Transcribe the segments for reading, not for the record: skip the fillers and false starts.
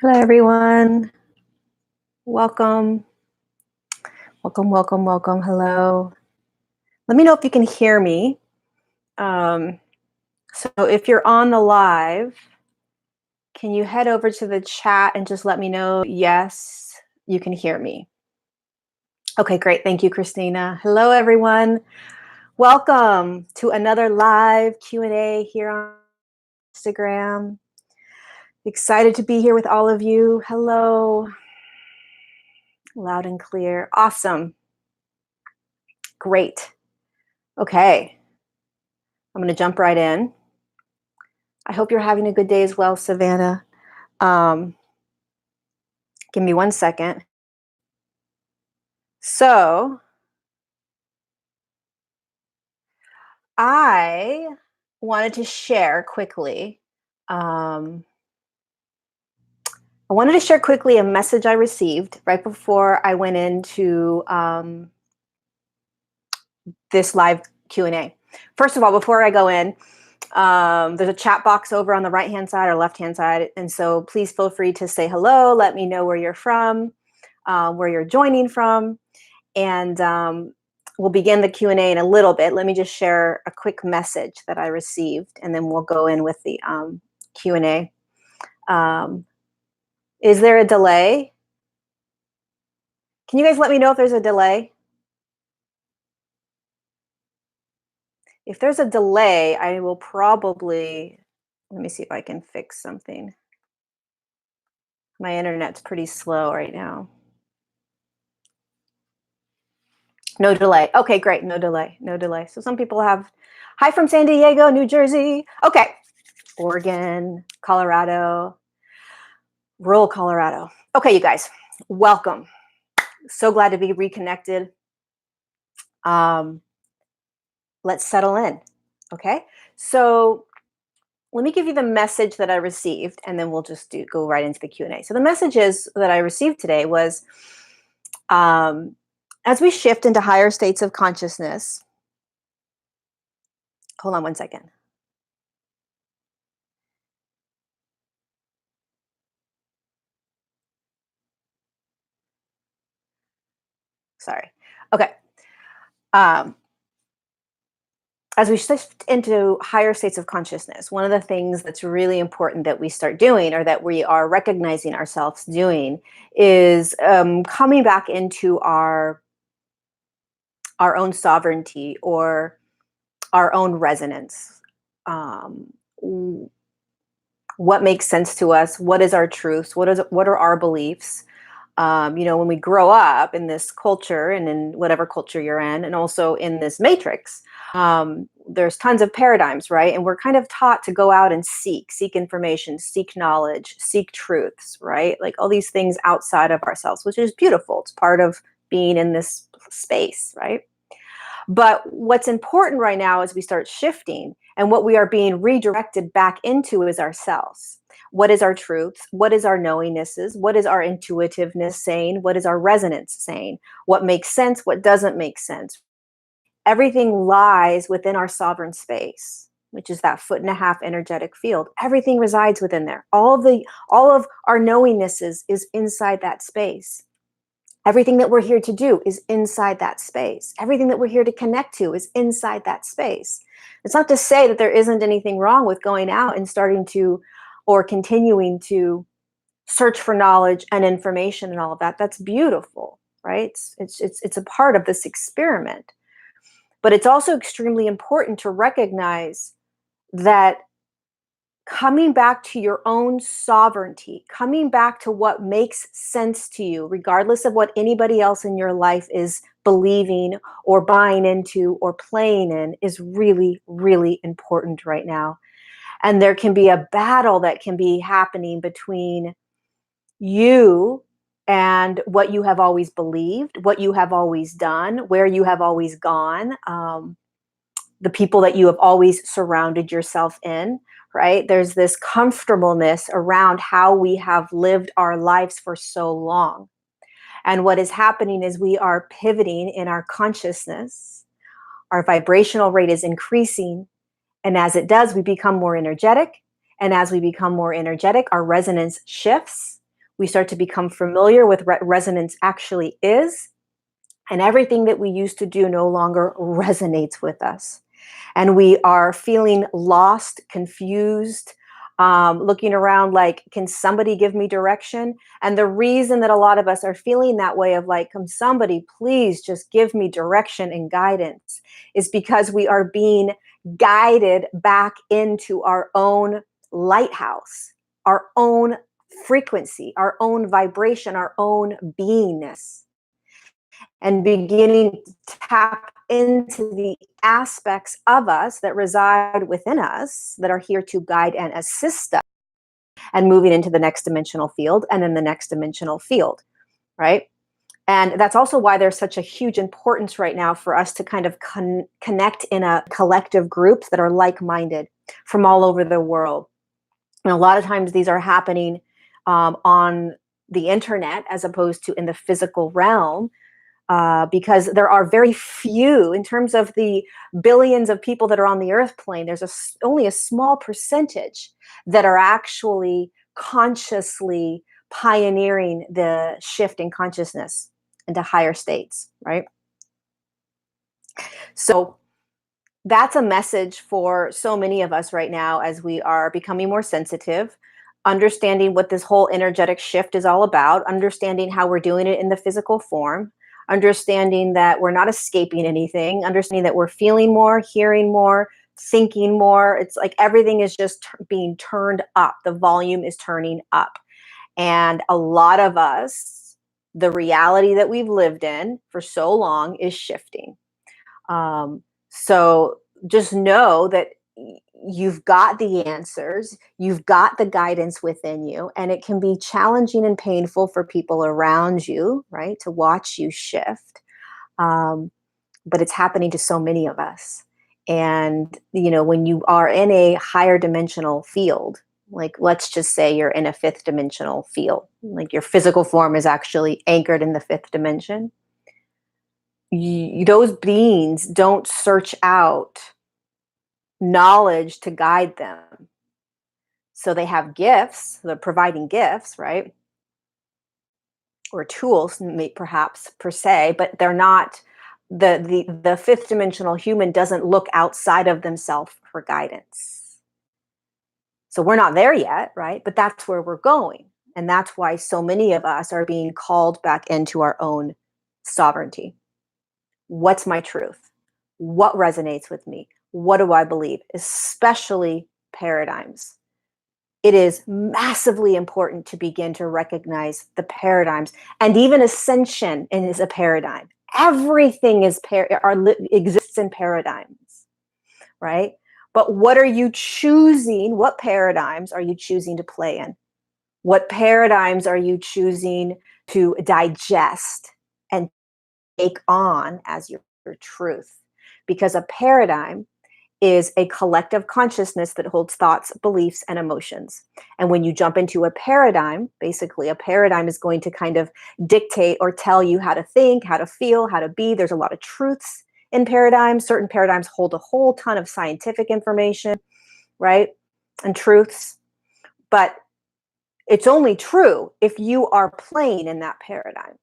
Hello, everyone. Welcome. Welcome, welcome, welcome. Hello. Let me know if you can hear me. Um, so if you're on the live, can you head over to the chat and just let me know, yes, you can hear me. Okay, great. Thank you, Christina. Hello, everyone. Welcome to another live Q&A here on Instagram. Excited to be here with all of you. Hello. Loud and clear. Awesome. Great. Okay. I'm going to jump right in. I hope you're having a good day as well, Savannah. Give me 1 second. So I wanted to share quickly. I wanted to share quickly a message I received right before I went into this live Q&A. First of all, before I go in, there's a chat box over on the right-hand side or left-hand side. And so please feel free to say hello. Let me know where you're from, where you're joining from. And we'll begin the Q&A in a little bit. Let me just share a quick message that I received, and then we'll go in with the Q&A. Is there a delay? Can you guys let me know if there's a delay? If there's a delay, I will probably, let me see if I can fix something. My internet's pretty slow right now. No delay. Okay, great. No delay. No delay. So some people have, hi from San Diego, New Jersey. Okay. Oregon, Colorado, rural Colorado. Okay, you guys, welcome. So glad to be reconnected. Let's settle in. Okay. So let me give you the message that I received, and then we'll just go right into the Q&A. So the messages that I received today was, as we shift into higher states of consciousness, hold on 1 second. Sorry. Okay. As we shift into higher states of consciousness, one of the things that's really important that we start doing, or that we are recognizing ourselves doing, is coming back into our own sovereignty, or our own resonance. What makes sense to us? What is our truths? What are our beliefs? When we grow up in this culture, and in whatever culture you're in, and also in this matrix, there's tons of paradigms, right? And we're kind of taught to go out and seek information, seek knowledge, seek truths, right? Like all these things outside of ourselves, which is beautiful. It's part of being in this space, right? But what's important right now is we start shifting, and what we are being redirected back into is ourselves. What is our truth? What is our knowingnesses? What is our intuitiveness saying? What is our resonance saying? What makes sense? What doesn't make sense? Everything lies within our sovereign space, which is that 1.5 foot energetic field. Everything resides within there. All of our knowingnesses is inside that space. Everything that we're here to do is inside that space. Everything that we're here to connect to is inside that space. It's not to say that there isn't anything wrong with going out and starting to, or continuing to search for knowledge and information and all of that. That's beautiful, right? It's a part of this experiment. But it's also extremely important to recognize that coming back to your own sovereignty, coming back to what makes sense to you, regardless of what anybody else in your life is believing or buying into or playing in, is really, really important right now. And there can be a battle that can be happening between you and what you have always believed, what you have always done, where you have always gone, the people that you have always surrounded yourself in, right? There's this comfortableness around how we have lived our lives for so long. And what is happening is we are pivoting in our consciousness. Our vibrational rate is increasing. And as it does, we become more energetic. And as we become more energetic, our resonance shifts. We start to become familiar with what resonance actually is, and everything that we used to do no longer resonates with us. And we are feeling lost, confused, looking around like, can somebody give me direction? And the reason that a lot of us are feeling that way of like, can somebody please just give me direction and guidance, is because we are being guided back into our own lighthouse, our own frequency, our own vibration, our own beingness, and beginning to tap into the aspects of us that reside within us that are here to guide and assist us, and moving into the next dimensional field and then the next dimensional field, right? And that's also why there's such a huge importance right now for us to kind of connect in a collective groups that are like-minded from all over the world. And a lot of times these are happening on the internet as opposed to in the physical realm, because there are very few, in terms of the billions of people that are on the earth plane, there's only a small percentage that are actually consciously pioneering the shift in consciousness into higher states, right? So that's a message for so many of us right now as we are becoming more sensitive, understanding what this whole energetic shift is all about, understanding how we're doing it in the physical form, understanding that we're not escaping anything, understanding that we're feeling more, hearing more, thinking more. It's like everything is just being turned up. The volume is turning up. And a lot of us, the reality that we've lived in for so long is shifting. So just know that you've got the answers, you've got the guidance within you, and it can be challenging and painful for people around you, right, to watch you shift. Um, but it's happening to so many of us. And, when you are in a higher dimensional field, like let's just say you're in a fifth dimensional field, like your physical form is actually anchored in the fifth dimension, those beings don't search out knowledge to guide them. So they have gifts, they're providing gifts, right? Or tools, perhaps per se, but they're not, the fifth dimensional human doesn't look outside of themselves for guidance. So we're not there yet, right? But that's where we're going. And that's why so many of us are being called back into our own sovereignty. What's my truth? What resonates with me? What do I believe? Especially paradigms. It is massively important to begin to recognize the paradigms, and even ascension is a paradigm. Everything exists in paradigms, right? But what are you choosing? What paradigms are you choosing to play in? What paradigms are you choosing to digest and take on as your truth? Because a paradigm is a collective consciousness that holds thoughts, beliefs, and emotions. And when you jump into a paradigm, basically a paradigm is going to kind of dictate or tell you how to think, how to feel, how to be. There's a lot of truths in paradigms. Certain paradigms hold a whole ton of scientific information, right? And truths. But it's only true if you are playing in that paradigm.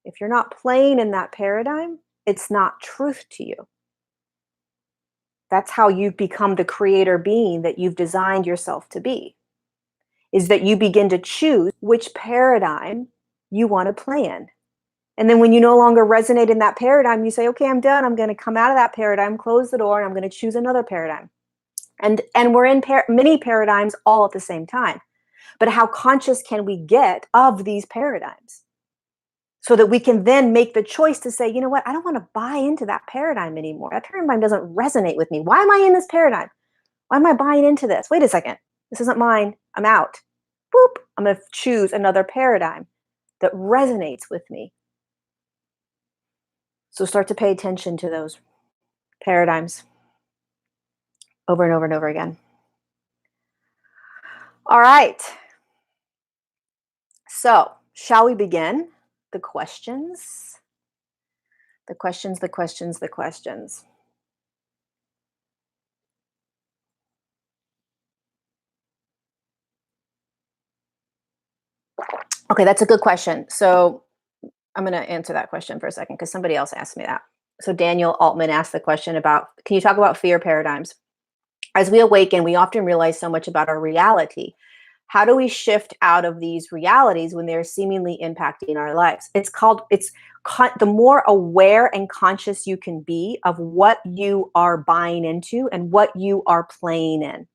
If you're not playing in that paradigm, it's not truth to you. That's how you become the creator being that you've designed yourself to be, is that you begin to choose which paradigm you want to play in. And then when you no longer resonate in that paradigm, you say, okay, I'm done. I'm going to come out of that paradigm, close the door, and I'm going to choose another paradigm. And we're in many paradigms all at the same time. But how conscious can we get of these paradigms, so that we can then make the choice to say, you know what, I don't want to buy into that paradigm anymore. That paradigm doesn't resonate with me. Why am I in this paradigm? Why am I buying into this? Wait a second. This isn't mine. I'm out. Boop. I'm going to choose another paradigm that resonates with me. So start to pay attention to those paradigms over and over and over again. All right. So, shall we begin? The questions. The questions, the questions, the questions. Okay, that's a good question. So I'm going to answer that question for a second because somebody else asked me that. So Daniel Altman asked the question about, can you talk about fear paradigms? As we awaken, we often realize so much about our reality. How do we shift out of these realities when they're seemingly impacting our lives? The more aware and conscious you can be of what you are buying into and what you are playing in.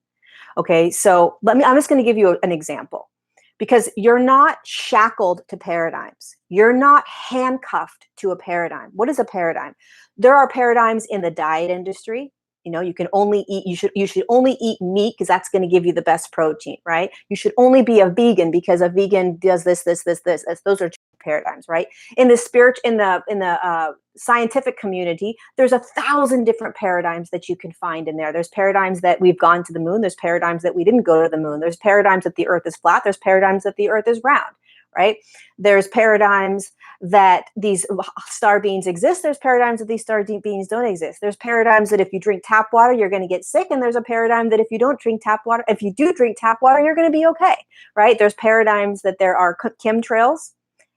Okay, so I'm just going to give you an example because you're not shackled to paradigms. You're not handcuffed to a paradigm. What is a paradigm? There are paradigms in the diet industry. You know, you should only eat meat because that's going to give you the best protein, right? You should only be a vegan because a vegan does this. Those are paradigms, right? In the scientific community, there's 1,000 different paradigms that you can find in there. There's paradigms that we've gone to the moon. There's paradigms that we didn't go to the moon. There's paradigms that the earth is flat. There's paradigms that the earth is round, right? There's paradigms that these star beings exist. There's paradigms that these star beings don't exist. There's paradigms that if you drink tap water, you're going to get sick. And there's a paradigm that if you don't drink tap water, if you do drink tap water, you're going to be okay, right? There's paradigms that there are chemtrails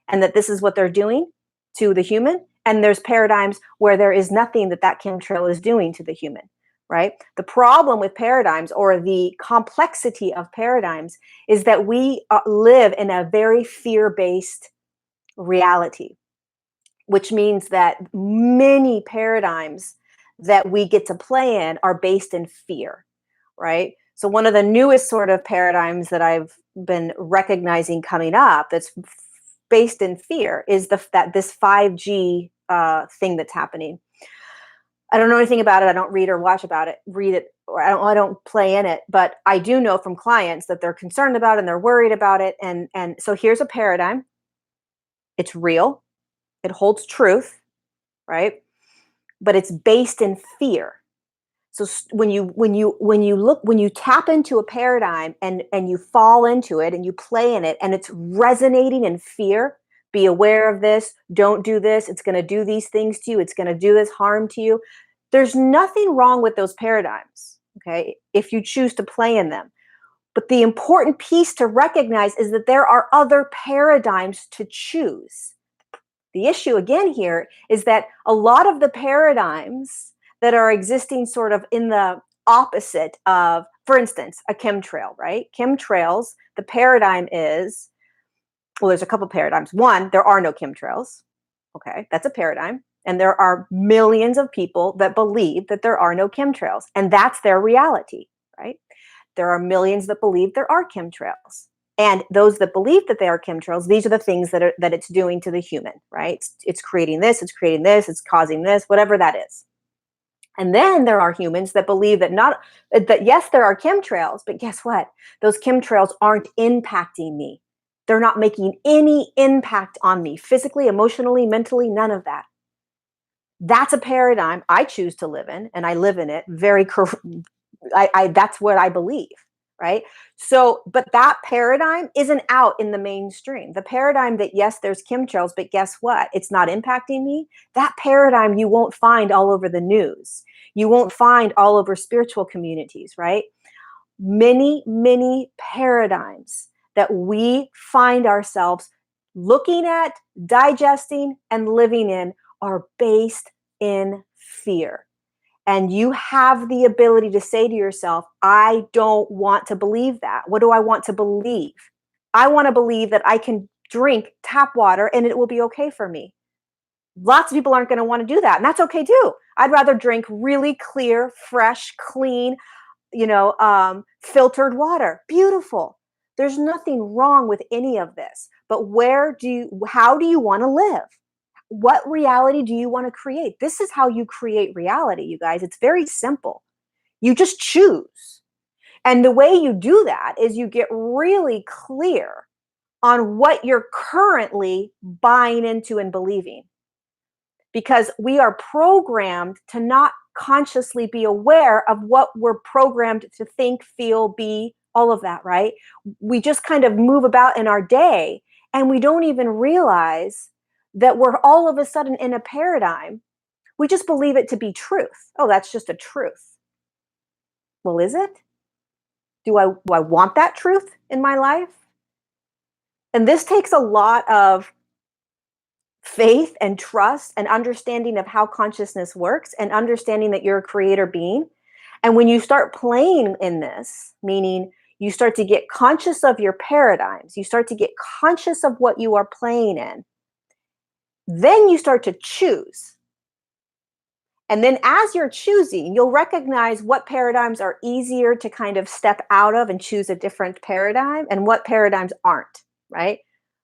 and that this is what they're doing to the human. And there's paradigms where there is nothing that chemtrail is doing to the human, right? The problem with paradigms, or the complexity of paradigms, is that we live in a very fear-based reality, which means that many paradigms that we get to play in are based in fear, right? So one of the newest sort of paradigms that I've been recognizing coming up that's based in fear is that this 5G thing that's happening. I don't know anything about it. I don't read or watch about it, read it, or I don't play in it. But I do know from clients that they're concerned about it and they're worried about it. And so here's a paradigm. It's real. It holds truth, right? But it's based in fear. So when you tap into a paradigm and you fall into it and you play in it and it's resonating in fear, be aware of this, don't do this, it's going to do these things to you, it's going to do this harm to you. There's nothing wrong with those paradigms, okay, if you choose to play in them. But the important piece to recognize is that there are other paradigms to choose. The issue again here is that a lot of the paradigms that are existing sort of in the opposite of, for instance, a chemtrail, right? Chemtrails, the paradigm is, well, there's a couple paradigms. One, there are no chemtrails. Okay, that's a paradigm. And there are millions of people that believe that there are no chemtrails, and that's their reality, right? There are millions that believe there are chemtrails. And those that believe that they are chemtrails, these are the things that it's doing to the human, right? It's creating this, it's causing this, whatever that is. And then there are humans that believe that yes, there are chemtrails, but guess what? Those chemtrails aren't impacting me. They're not making any impact on me, physically, emotionally, mentally, none of that. That's a paradigm I choose to live in, and I live in it very that's what I believe, right? So, but that paradigm isn't out in the mainstream. The paradigm that, yes, there's chemtrails, but guess what? It's not impacting me. That paradigm you won't find all over the news. You won't find all over spiritual communities, right? Many paradigms that we find ourselves looking at, digesting, and living in are based in fear. And you have the ability to say to yourself, I don't want to believe that. What do I want to believe? I want to believe that I can drink tap water and it will be okay for me. Lots of people aren't going to want to do that. And that's okay too. I'd rather drink really clear, fresh, clean, filtered water. Beautiful. There's nothing wrong with any of this. But how do you want to live? What reality do you want to create? This is how you create reality, you guys. It's very simple. You just choose. And the way you do that is you get really clear on what you're currently buying into and believing. Because we are programmed to not consciously be aware of what we're programmed to think, feel, be, all of that, right? We just kind of move about in our day and we don't even realize that we're all of a sudden in a paradigm. We just believe it to be truth. Oh, that's just a truth. Well, is it? Do I want that truth in my life? And this takes a lot of faith and trust and understanding of how consciousness works and understanding that you're a creator being. And when you start playing in this, meaning you start to get conscious of your paradigms, you start to get conscious of what you are playing in, then you start to choose. And then as you're choosing, you'll recognize what paradigms are easier to kind of step out of and choose a different paradigm and what paradigms aren't, right?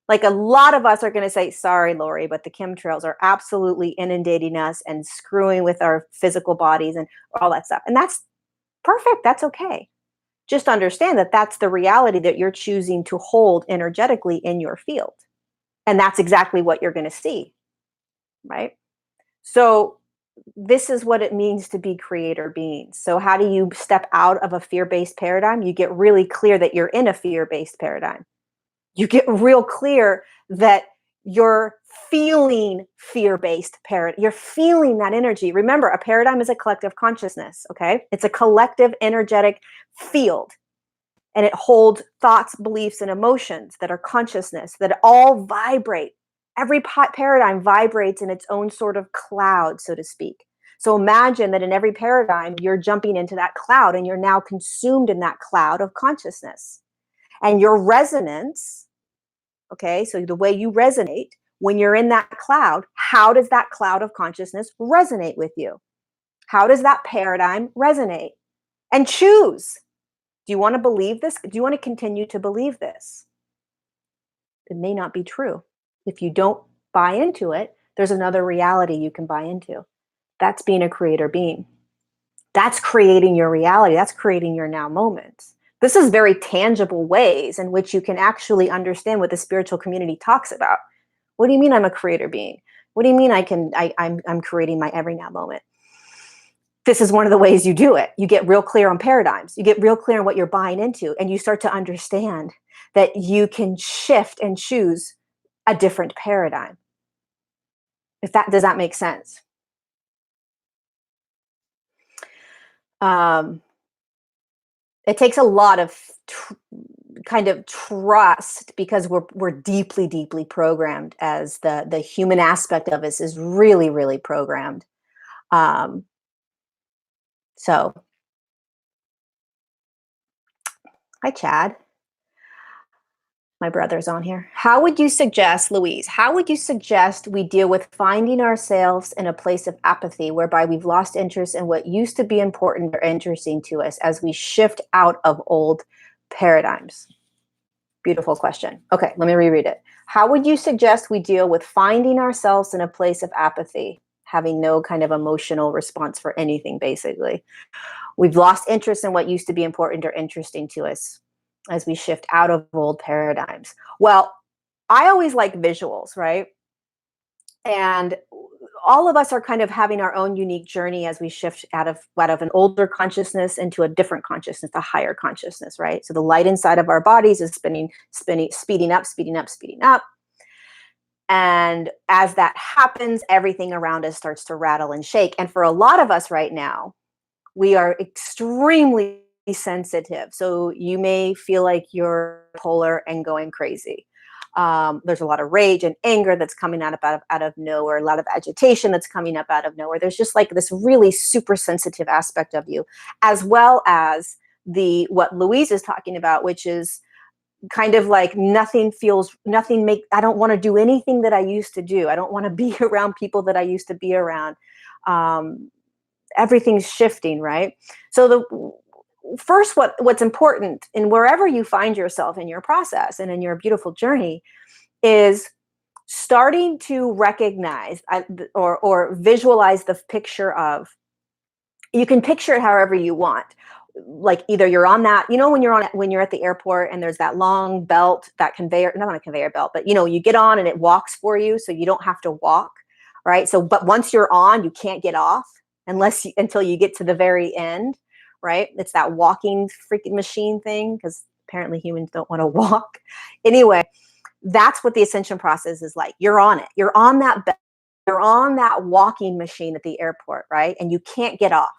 Like a lot of us are going to say, sorry, Lori, but the chemtrails are absolutely inundating us and screwing with our physical bodies and all that stuff. And that's perfect. That's okay. Just understand that that's the reality that you're choosing to hold energetically in your field. And that's exactly what you're going to see, right? So this is what it means to be creator beings. So how do you step out of a fear-based paradigm? You get really clear that you're in a fear-based paradigm. You get real clear that you're feeling fear-based paradigm. You're feeling that energy. Remember, a paradigm is a collective consciousness, okay? It's a collective energetic field. And it holds thoughts, beliefs, and emotions that are consciousness, that all vibrate. Every paradigm vibrates in its own sort of cloud, so to speak. So imagine that in every paradigm, you're jumping into that cloud and you're now consumed in that cloud of consciousness. And your resonance, okay, so the way you resonate when you're in that cloud, how does that cloud of consciousness resonate with you? How does that paradigm resonate? And choose. Do you want to believe this? Do you want to continue to believe this? It may not be true. If you don't buy into it, there's another reality you can buy into. That's being a creator being. That's creating your reality. That's creating your now moments. This is very tangible ways in which you can actually understand what the spiritual community talks about. What do you mean I'm a creator being? What do you mean I'm creating my every now moment? This is one of the ways you do it. You get real clear on paradigms. You get real clear on what you're buying into, and you start to understand that you can shift and choose a different paradigm. Does that make sense? Um, it takes a lot of kind of trust because we're deeply, deeply programmed. As the human aspect of us is really, really programmed. Um, so, hi, Chad. My brother's on here. How would you suggest, Louise, how would you suggest we deal with finding ourselves in a place of apathy whereby we've lost interest in what used to be important or interesting to us as we shift out of old paradigms? Beautiful question. Okay, let me reread it. How would you suggest we deal with finding ourselves in a place of apathy, having no kind of emotional response for anything, basically? We've lost interest in what used to be important or interesting to us as we shift out of old paradigms. Well, I always like visuals, right? And all of us are kind of having our own unique journey as we shift out of an older consciousness into a different consciousness, a higher consciousness, right? So the light inside of our bodies is speeding up, speeding up, speeding up. And as that happens, everything around us starts to rattle and shake. And for a lot of us right now, we are extremely sensitive. So you may feel like you're polar and going crazy. There's a lot of rage and anger that's coming out of nowhere, a lot of agitation that's coming up out of nowhere. There's just like this really super sensitive aspect of you, as well as what Louise is talking about, which is kind of like I don't want to do anything that I used to do. I don't want to be around people that I used to be around. Everything's shifting, right? So what's important in wherever you find yourself in your process and in your beautiful journey is starting to recognize or visualize the picture of, you can picture it however you want. Like either you're on that, when you're at the airport and there's that long belt, that conveyor, not on a conveyor belt, but you get on and it walks for you, so you don't have to walk, right? So, but once you're on, you can't get off until you get to the very end, right? It's that walking freaking machine thing, because apparently humans don't want to walk. Anyway, that's what the ascension process is like. You're on it. You're on that walking machine at the airport, right? And you can't get off.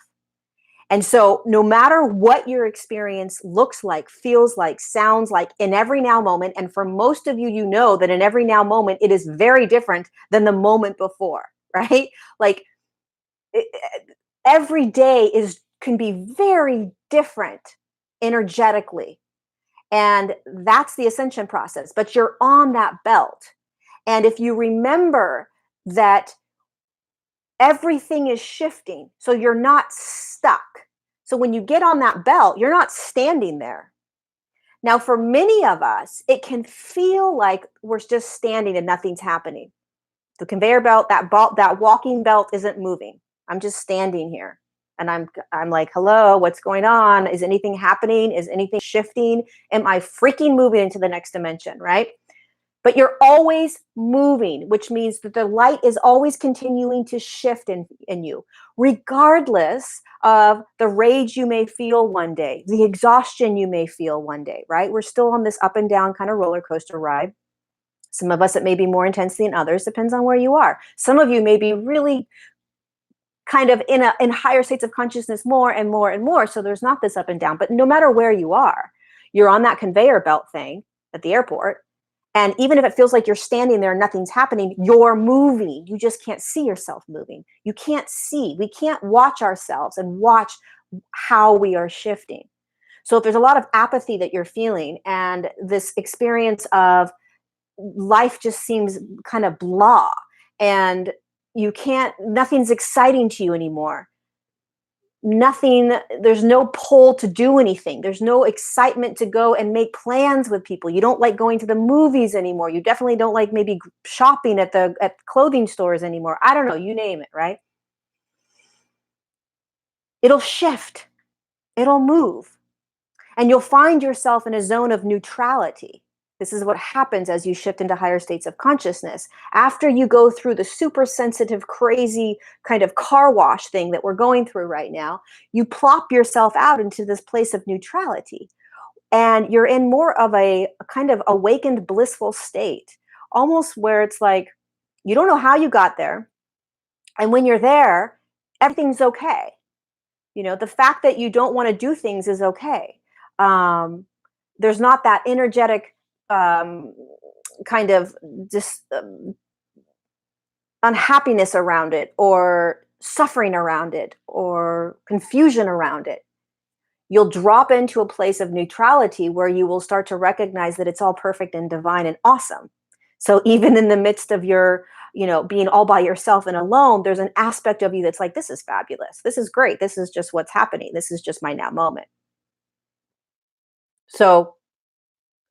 And so, no matter what your experience looks like, feels like, sounds like in every now moment, and for most of you, you know that in every now moment, it is very different than the moment before, right? Like it, every day can be very different energetically. And that's the ascension process. But you're on that belt. And if you remember that everything is shifting, so you're not stuck. So when you get on that belt, you're not standing there. Now, for many of us, it can feel like we're just standing and nothing's happening. The conveyor belt, that walking belt isn't moving. I'm just standing here. And I'm like, hello, what's going on? Is anything happening? Is anything shifting? Am I freaking moving into the next dimension, right? But you're always moving, which means that the light is always continuing to shift in you, regardless of the rage you may feel one day, the exhaustion you may feel one day, right? We're still on this up and down kind of roller coaster ride. Some of us, it may be more intense than others, depends on where you are. Some of you may be really kind of in higher states of consciousness more and more and more. So there's not this up and down. But no matter where you are, you're on that conveyor belt thing at the airport. And even if it feels like you're standing there and nothing's happening, you're moving. You just can't see yourself moving. You can't see. We can't watch ourselves and watch how we are shifting. So if there's a lot of apathy that you're feeling and this experience of life just seems kind of blah, and nothing's exciting to you anymore. There's no pull to do anything. There's no excitement to go and make plans with people. You don't like going to the movies anymore. You definitely don't like maybe shopping at clothing stores anymore. I don't know, you name it, right? It'll shift. It'll move. And you'll find yourself in a zone of neutrality. This is what happens as you shift into higher states of consciousness. After you go through the super sensitive, crazy kind of car wash thing that we're going through right now, you plop yourself out into this place of neutrality. And you're in more of a kind of awakened, blissful state, almost where it's like you don't know how you got there. And when you're there, everything's okay. The fact that you don't want to do things is okay. There's not that energetic kind of just unhappiness around it, or suffering around it, or confusion around it. You'll drop into a place of neutrality where you will start to recognize that it's all perfect and divine and awesome. So even in the midst of your, being all by yourself and alone, there's an aspect of you that's like, this is fabulous. This is great. This is just what's happening. This is just my now moment. So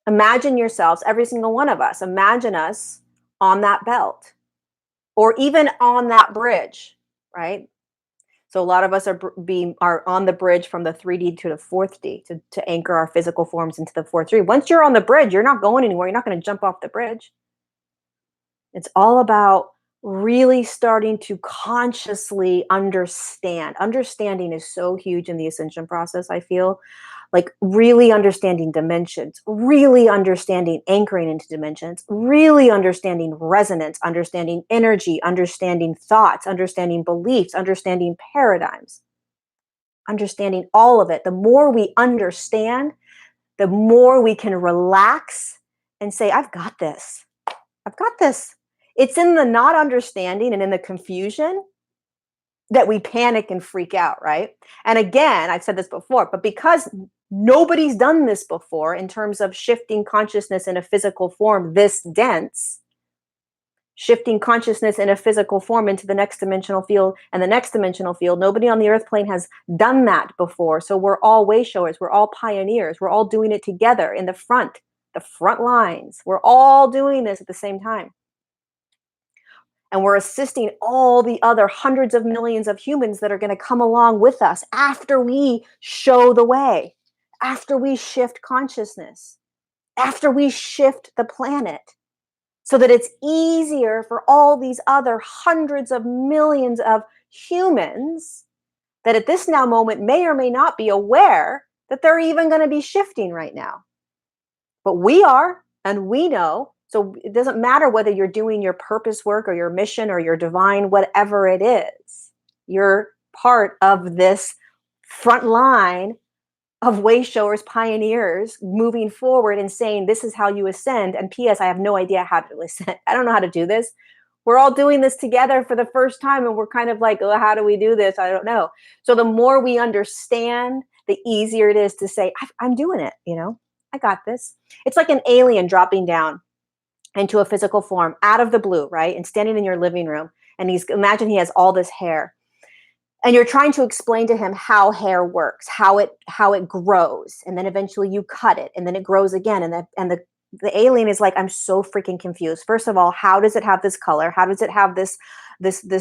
imagine yourselves, every single one of us, imagine us on that belt or even on that bridge, right? So a lot of us are on the bridge from the 3D to the 4D to anchor our physical forms into the 4-3. Once you're on the bridge, you're not going anywhere. You're not going to jump off the bridge. It's all about really starting to consciously understand. Understanding is so huge in the ascension process, I feel. Like really understanding dimensions, really understanding anchoring into dimensions, really understanding resonance, understanding energy, understanding thoughts, understanding beliefs, understanding paradigms, understanding all of it. The more we understand, the more we can relax and say, I've got this. I've got this. It's in the not understanding and in the confusion that we panic and freak out, right? And again, I've said this before, but because nobody's done this before in terms of shifting consciousness in a physical form this dense, shifting consciousness in a physical form into the next dimensional field and the next dimensional field, nobody on the earth plane has done that before. So we're all way showers. We're all pioneers. We're all doing it together in the front lines. We're all doing this at the same time. And we're assisting all the other hundreds of millions of humans that are going to come along with us after we show the way, after we shift consciousness, after we shift the planet, so that it's easier for all these other hundreds of millions of humans that at this now moment may or may not be aware that they're even going to be shifting right now. But we are, and we know. So it doesn't matter whether you're doing your purpose work or your mission or your divine, whatever it is, you're part of this front line of way showers, pioneers moving forward and saying, this is how you ascend. And P.S., I have no idea how to ascend. I don't know how to do this. We're all doing this together for the first time. And we're kind of like, oh, how do we do this? I don't know. So the more we understand, the easier it is to say, I'm doing it. I got this. It's like an alien dropping down into a physical form out of the blue, right? And standing in your living room. And imagine he has all this hair, and you're trying to explain to him how hair works, how it grows, and then eventually you cut it, and then it grows again, and the alien is like, I'm so freaking confused. First of all, how does it have this color? How does it have this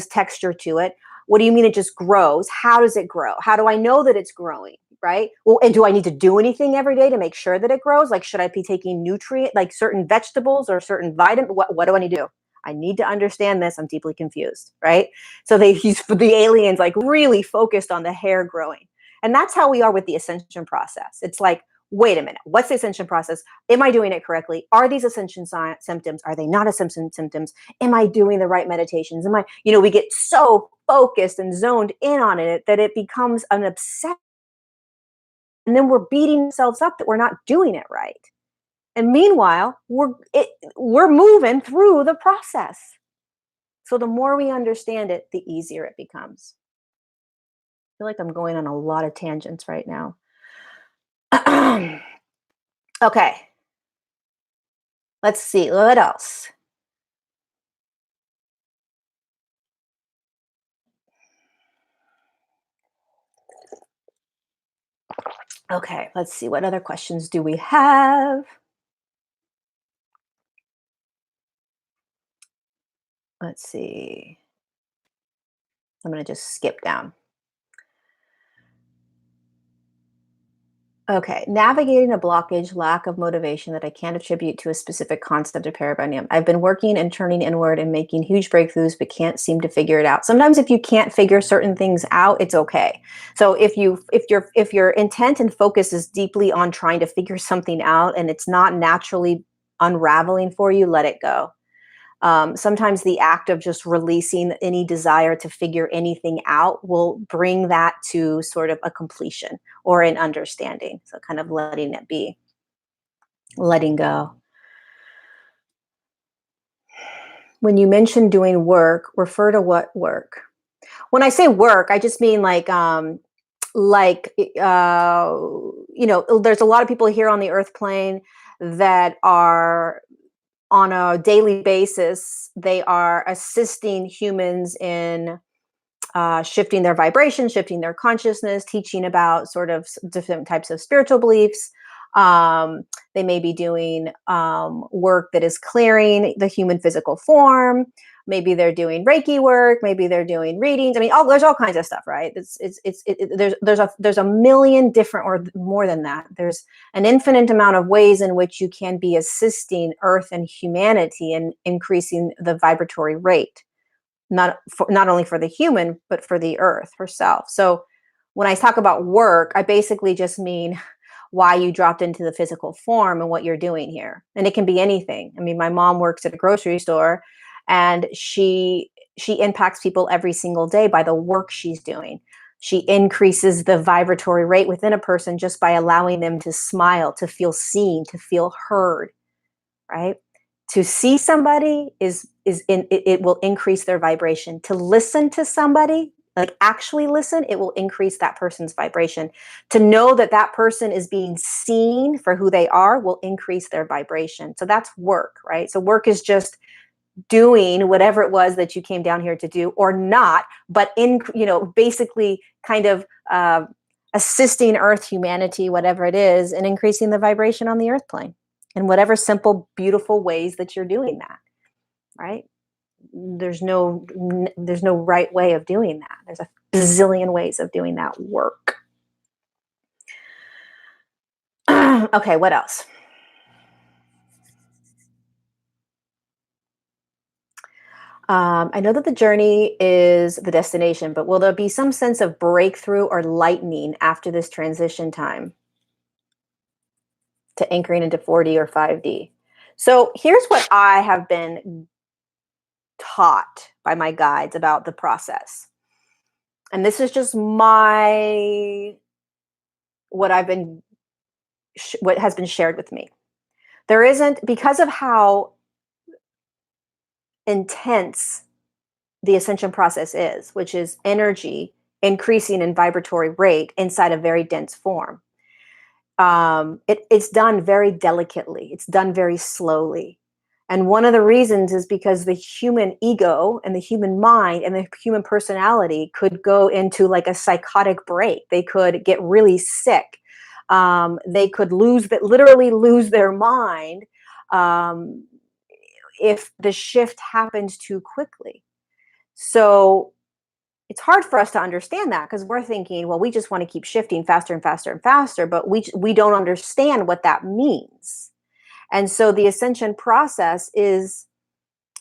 texture to it? What do you mean it just grows? How does it grow? How do I know that it's growing? Right? Well, and do I need to do anything every day to make sure that it grows? Like, should I be taking like certain vegetables or certain vitamins? What do I need to do? I need to understand this. I'm deeply confused, right? So the aliens like really focused on the hair growing. And that's how we are with the ascension process. It's like, wait a minute, what's the ascension process? Am I doing it correctly? Are these ascension symptoms? Are they not ascension symptoms? Am I doing the right meditations? We get so focused and zoned in on it that it becomes an obsession. And then we're beating ourselves up that we're not doing it right. And meanwhile, we're moving through the process. So the more we understand it, the easier it becomes. I feel like I'm going on a lot of tangents right now. Okay. Let's see. What else? Okay. Let's see. What other questions do we have? Let's see. I'm going to just skip down. Okay, navigating a blockage, lack of motivation that I can't attribute to a specific concept or paradigm. I've been working and turning inward and making huge breakthroughs, but can't seem to figure it out. Sometimes if you can't figure certain things out, it's okay. So if your intent and focus is deeply on trying to figure something out and it's not naturally unraveling for you, let it go. Sometimes the act of just releasing any desire to figure anything out will bring that to sort of a completion or an understanding. So kind of letting it be, letting go. When you mention doing work, refer to what work? When I say work, I just mean like there's a lot of people here on the earth plane that are on a daily basis, they are assisting humans in shifting their vibration, shifting their consciousness, teaching about sort of different types of spiritual beliefs. Um, they may be doing work that is clearing the human physical form. Maybe they're doing Reiki work. Maybe they're doing readings. I mean, there's all kinds of stuff, right? There's a million different, or more than that. There's an infinite amount of ways in which you can be assisting Earth and humanity in increasing the vibratory rate, not only for the human, but for the Earth herself. So when I talk about work, I basically just mean why you dropped into the physical form and what you're doing here. And it can be anything. I mean, my mom works at a grocery store, and she impacts people every single day by the work she's doing. She increases the vibratory rate within a person just by allowing them to smile, to feel seen, to feel heard, right? To see somebody it will increase their vibration. To listen to somebody, like actually listen, it will increase that person's vibration. To know that that person is being seen for who they are will increase their vibration. So that's work, right? So work is just doing whatever it was that you came down here to do, or not, but basically kind of assisting Earth, humanity, whatever it is, and increasing the vibration on the Earth plane in whatever simple, beautiful ways that you're doing that, right? There's no right way of doing that. There's a bazillion ways of doing that work. Okay, what else? I know that the journey is the destination, but will there be some sense of breakthrough or lightning after this transition time to anchoring into 4D or 5D? So here's what I have been taught by my guides about the process. And this is just my what I've been what has been shared with me. There isn't, because of how intense the ascension process is, which is energy increasing in vibratory rate inside a very dense form. It's done very delicately. It's done very slowly. And one of the reasons is because the human ego and the human mind and the human personality could go into like a psychotic break. They could get really sick. They could literally lose their mind, um, if the shift happens too quickly. So it's hard for us to understand that because we're thinking, well, we just want to keep shifting faster and faster and faster, but we don't understand what that means. And so the ascension process is,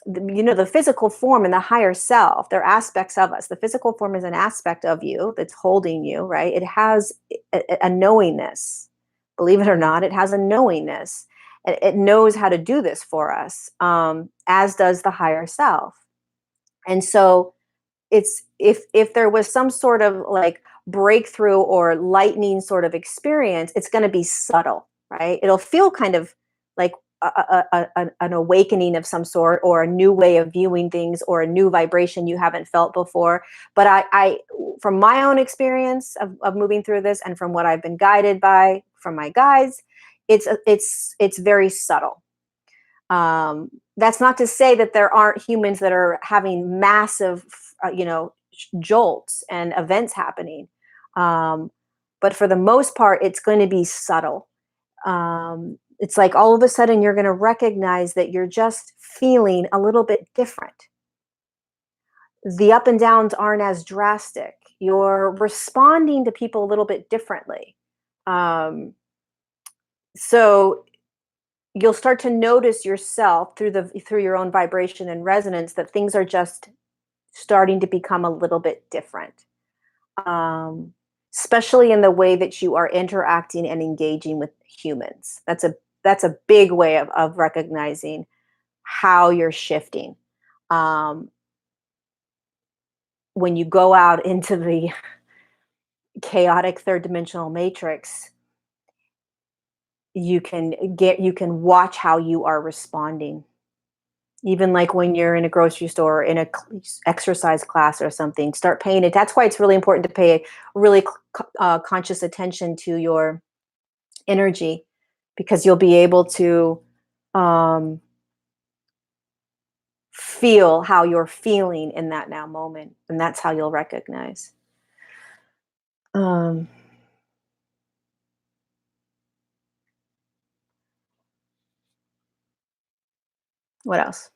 the physical form and the higher self. They're aspects of us. The physical form is an aspect of you that's holding you, right? It has a knowingness. Believe it or not, it has a knowingness. It knows how to do this for us, as does the higher self. And so it's, if there was some sort of like breakthrough or lightning sort of experience, it's going to be subtle, right? It'll feel kind of like an awakening of some sort, or a new way of viewing things, or a new vibration you haven't felt before. But I from my own experience of moving through this, and from what I've been guided by from my guides, it's very subtle. That's not to say that there aren't humans that are having massive, jolts and events happening. Um, but for the most part, it's going to be subtle. It's like all of a sudden you're going to recognize that you're just feeling a little bit different. The up and downs aren't as drastic. You're responding to people a little bit differently. So you'll start to notice yourself through your own vibration and resonance, that things are just starting to become a little bit different, um, especially in the way that you are interacting and engaging with humans. That's a big way of recognizing how you're shifting. um, when you go out into the chaotic third dimensional matrix, you can watch how you are responding. Even like when you're in a grocery store, in a exercise class or something, start paying it. That's why it's really important to pay really conscious attention to your energy, because you'll be able to um, feel how you're feeling in that now moment, and that's how you'll recognize. Um, what else?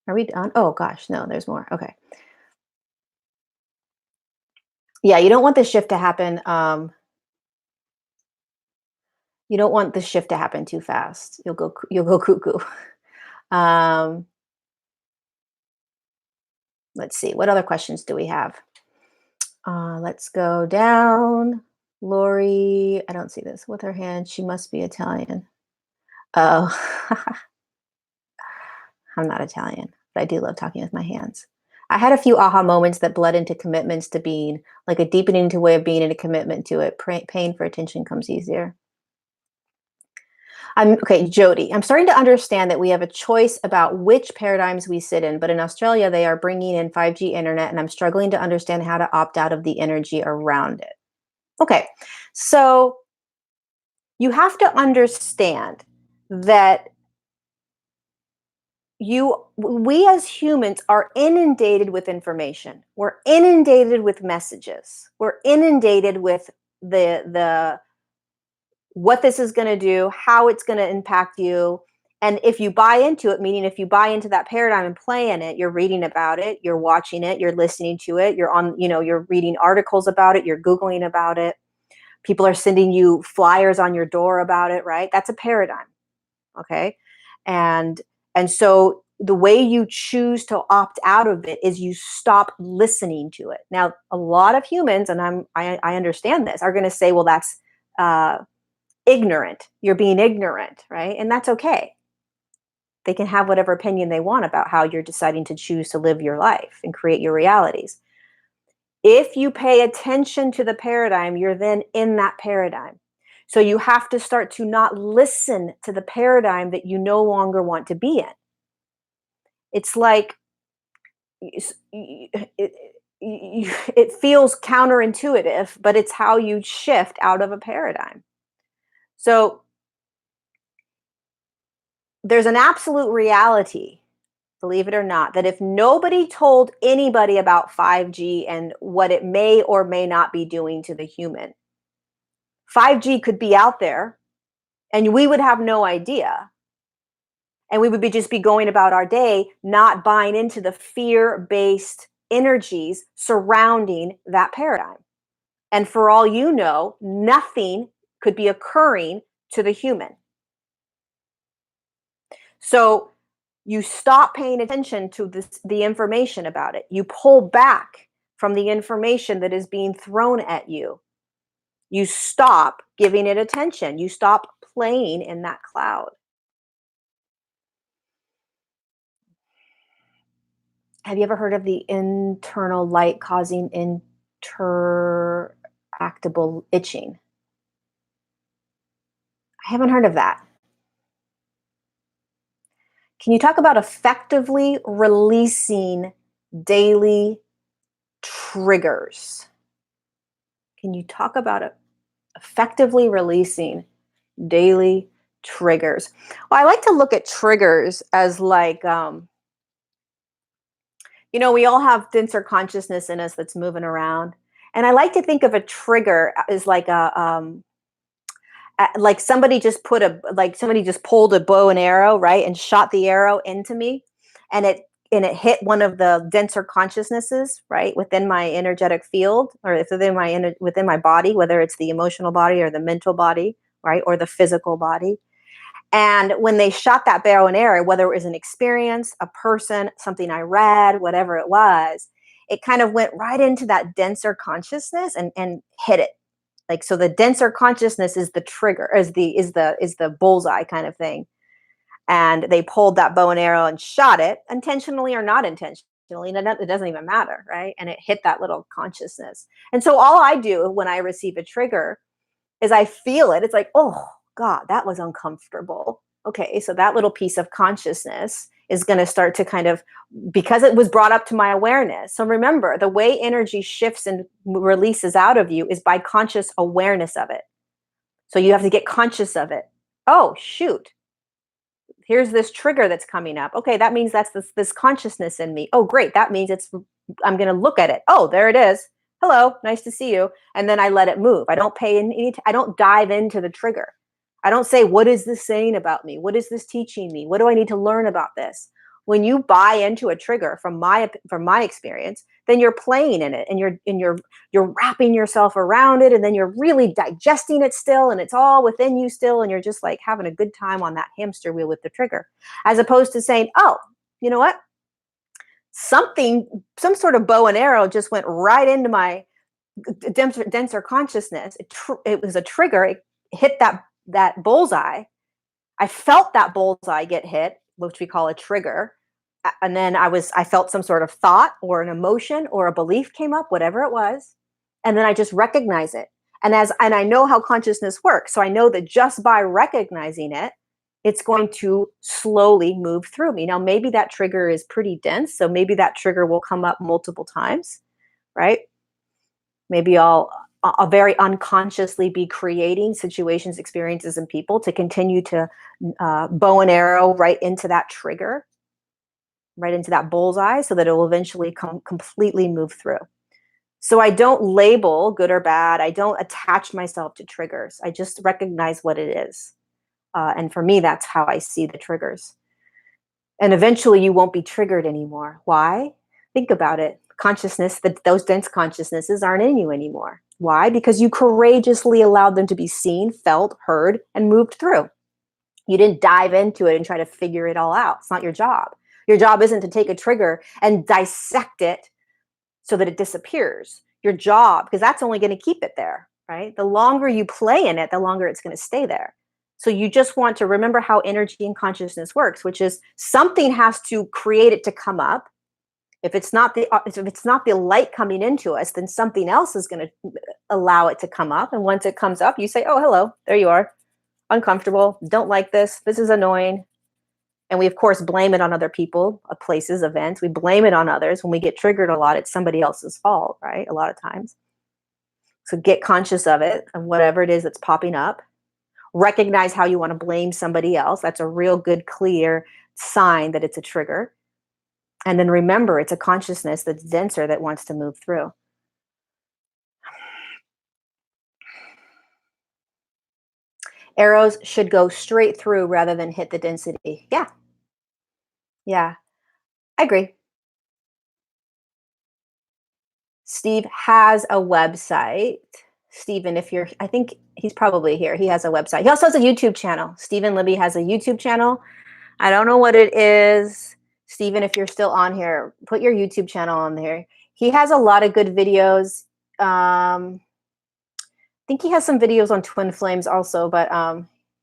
Are we done? Oh gosh, no, there's more. Okay. Yeah, you don't want the shift to happen. You don't want the shift to happen too fast. You'll go cuckoo. Um, let's see. What other questions do we have? Let's go down. Lori, I don't see this with her hand. She must be Italian. Oh, I'm not Italian, but I do love talking with my hands. I had a few aha moments that bled into commitments to being, like a deepening into way of being and a commitment to it. Paying for attention comes easier. I'm okay, Jody. I'm starting to understand that we have a choice about which paradigms we sit in, but in Australia, they are bringing in 5G internet, and I'm struggling to understand how to opt out of the energy around it. Okay, so you have to understand that we as humans are inundated with information. We're inundated with messages. We're inundated with the what this is going to do, how it's going to impact you. And if you buy into it, meaning if you buy into that paradigm and play in it, you're reading about it, you're watching it, you're listening to it, you're reading articles about it, you're Googling about it. People are sending you flyers on your door about it, right? That's a paradigm. Okay. And so the way you choose to opt out of it is you stop listening to it. Now, a lot of humans, and I understand this, are going to say, well, that's uh, ignorant. You're being ignorant, right? And that's okay. They can have whatever opinion they want about how you're deciding to choose to live your life and create your realities. If you pay attention to the paradigm, you're then in that paradigm. So you have to start to not listen to the paradigm that you no longer want to be in. It's like it feels counterintuitive, but it's how you shift out of a paradigm. So there's an absolute reality, believe it or not, that if nobody told anybody about 5G and what it may or may not be doing to the human, 5G could be out there and we would have no idea. And we would just be going about our day, not buying into the fear-based energies surrounding that paradigm. And for all you know, nothing could be occurring to the human. So you stop paying attention to the information about it. You pull back from the information that is being thrown at you. You stop giving it attention. You stop playing in that cloud. Have you ever heard of the internal light causing interactable itching? I haven't heard of that. Can you talk about effectively releasing daily triggers? Can you talk about it? Effectively releasing daily triggers. Well, I like to look at triggers as like, we all have denser consciousness in us that's moving around. And I like to think of a trigger as like like somebody just pulled a bow and arrow, right, and shot the arrow into me, and it hit one of the denser consciousnesses, right, within my energetic field, or if within my body, whether it's the emotional body or the mental body, right, or the physical body. And when they shot that bow and arrow, whether it was an experience, a person, something I read, whatever it was, it kind of went right into that denser consciousness and hit it. Like, so the denser consciousness is the trigger, is the bullseye kind of thing. And they pulled that bow and arrow and shot it, intentionally or not intentionally, and it doesn't even matter, right? And it hit that little consciousness. And so all I do when I receive a trigger is I feel it. It's like, oh God, that was uncomfortable. Okay, so that little piece of consciousness is going to start to kind of, because it was brought up to my awareness. So remember, the way energy shifts and releases out of you is by conscious awareness of it. So you have to get conscious of it. Oh, shoot. Here's this trigger that's coming up. Okay, that means that's this consciousness in me. Oh, great. That means I'm going to look at it. Oh, there it is. Hello, nice to see you. And then I let it move. I don't I don't dive into the trigger. I don't say, what is this saying about me? What is this teaching me? What do I need to learn about this? When you buy into a trigger, from my experience, then you're playing in it, and you're wrapping yourself around it, and then you're really digesting it still, and it's all within you still, and you're just like having a good time on that hamster wheel with the trigger, as opposed to saying, oh, you know what? Some sort of bow and arrow just went right into my denser consciousness. It was a trigger. It hit that bullseye. I felt that bullseye get hit, which we call a trigger. And then I felt some sort of thought or an emotion or a belief came up, whatever it was. And then I just recognize it. And I know how consciousness works. So I know that just by recognizing it, it's going to slowly move through me. Now, maybe that trigger is pretty dense. So maybe that trigger will come up multiple times, right? Maybe I'll very unconsciously be creating situations, experiences, and people to continue to bow and arrow right into that trigger, right into that bullseye, so that it will eventually completely move through. So I don't label good or bad. I don't attach myself to triggers. I just recognize what it is. And for me, that's how I see the triggers. And eventually you won't be triggered anymore. Why? Think about it. Consciousness, those dense consciousnesses aren't in you anymore. Why? Because you courageously allowed them to be seen, felt, heard, and moved through. You didn't dive into it and try to figure it all out. It's not your job. Your job isn't to take a trigger and dissect it so that it disappears. Your job, because that's only going to keep it there, right? The longer you play in it, the longer it's going to stay there. So you just want to remember how energy and consciousness works, which is something has to create it to come up. If it's not the light coming into us, then something else is going to allow it to come up. And once it comes up, you say, "Oh, hello, there you are. Uncomfortable. Don't like this. This is annoying." And we of course blame it on other people, places, events. We blame it on others. When we get triggered a lot, it's somebody else's fault, right? A lot of times. So get conscious of it, of whatever it is that's popping up. Recognize how you want to blame somebody else. That's a real good, clear sign that it's a trigger. And then remember, it's a consciousness that's denser that wants to move through. Arrows should go straight through rather than hit the density. Yeah, yeah, I agree. Steve has a website. Stephen, if you're, I think he's probably here. He has a website. He also has a YouTube channel. Stephen Libby has a YouTube channel. I don't know what it is. Stephen, if you're still on here, put your YouTube channel on there. He has a lot of good videos. I think he has some videos on twin flames also, but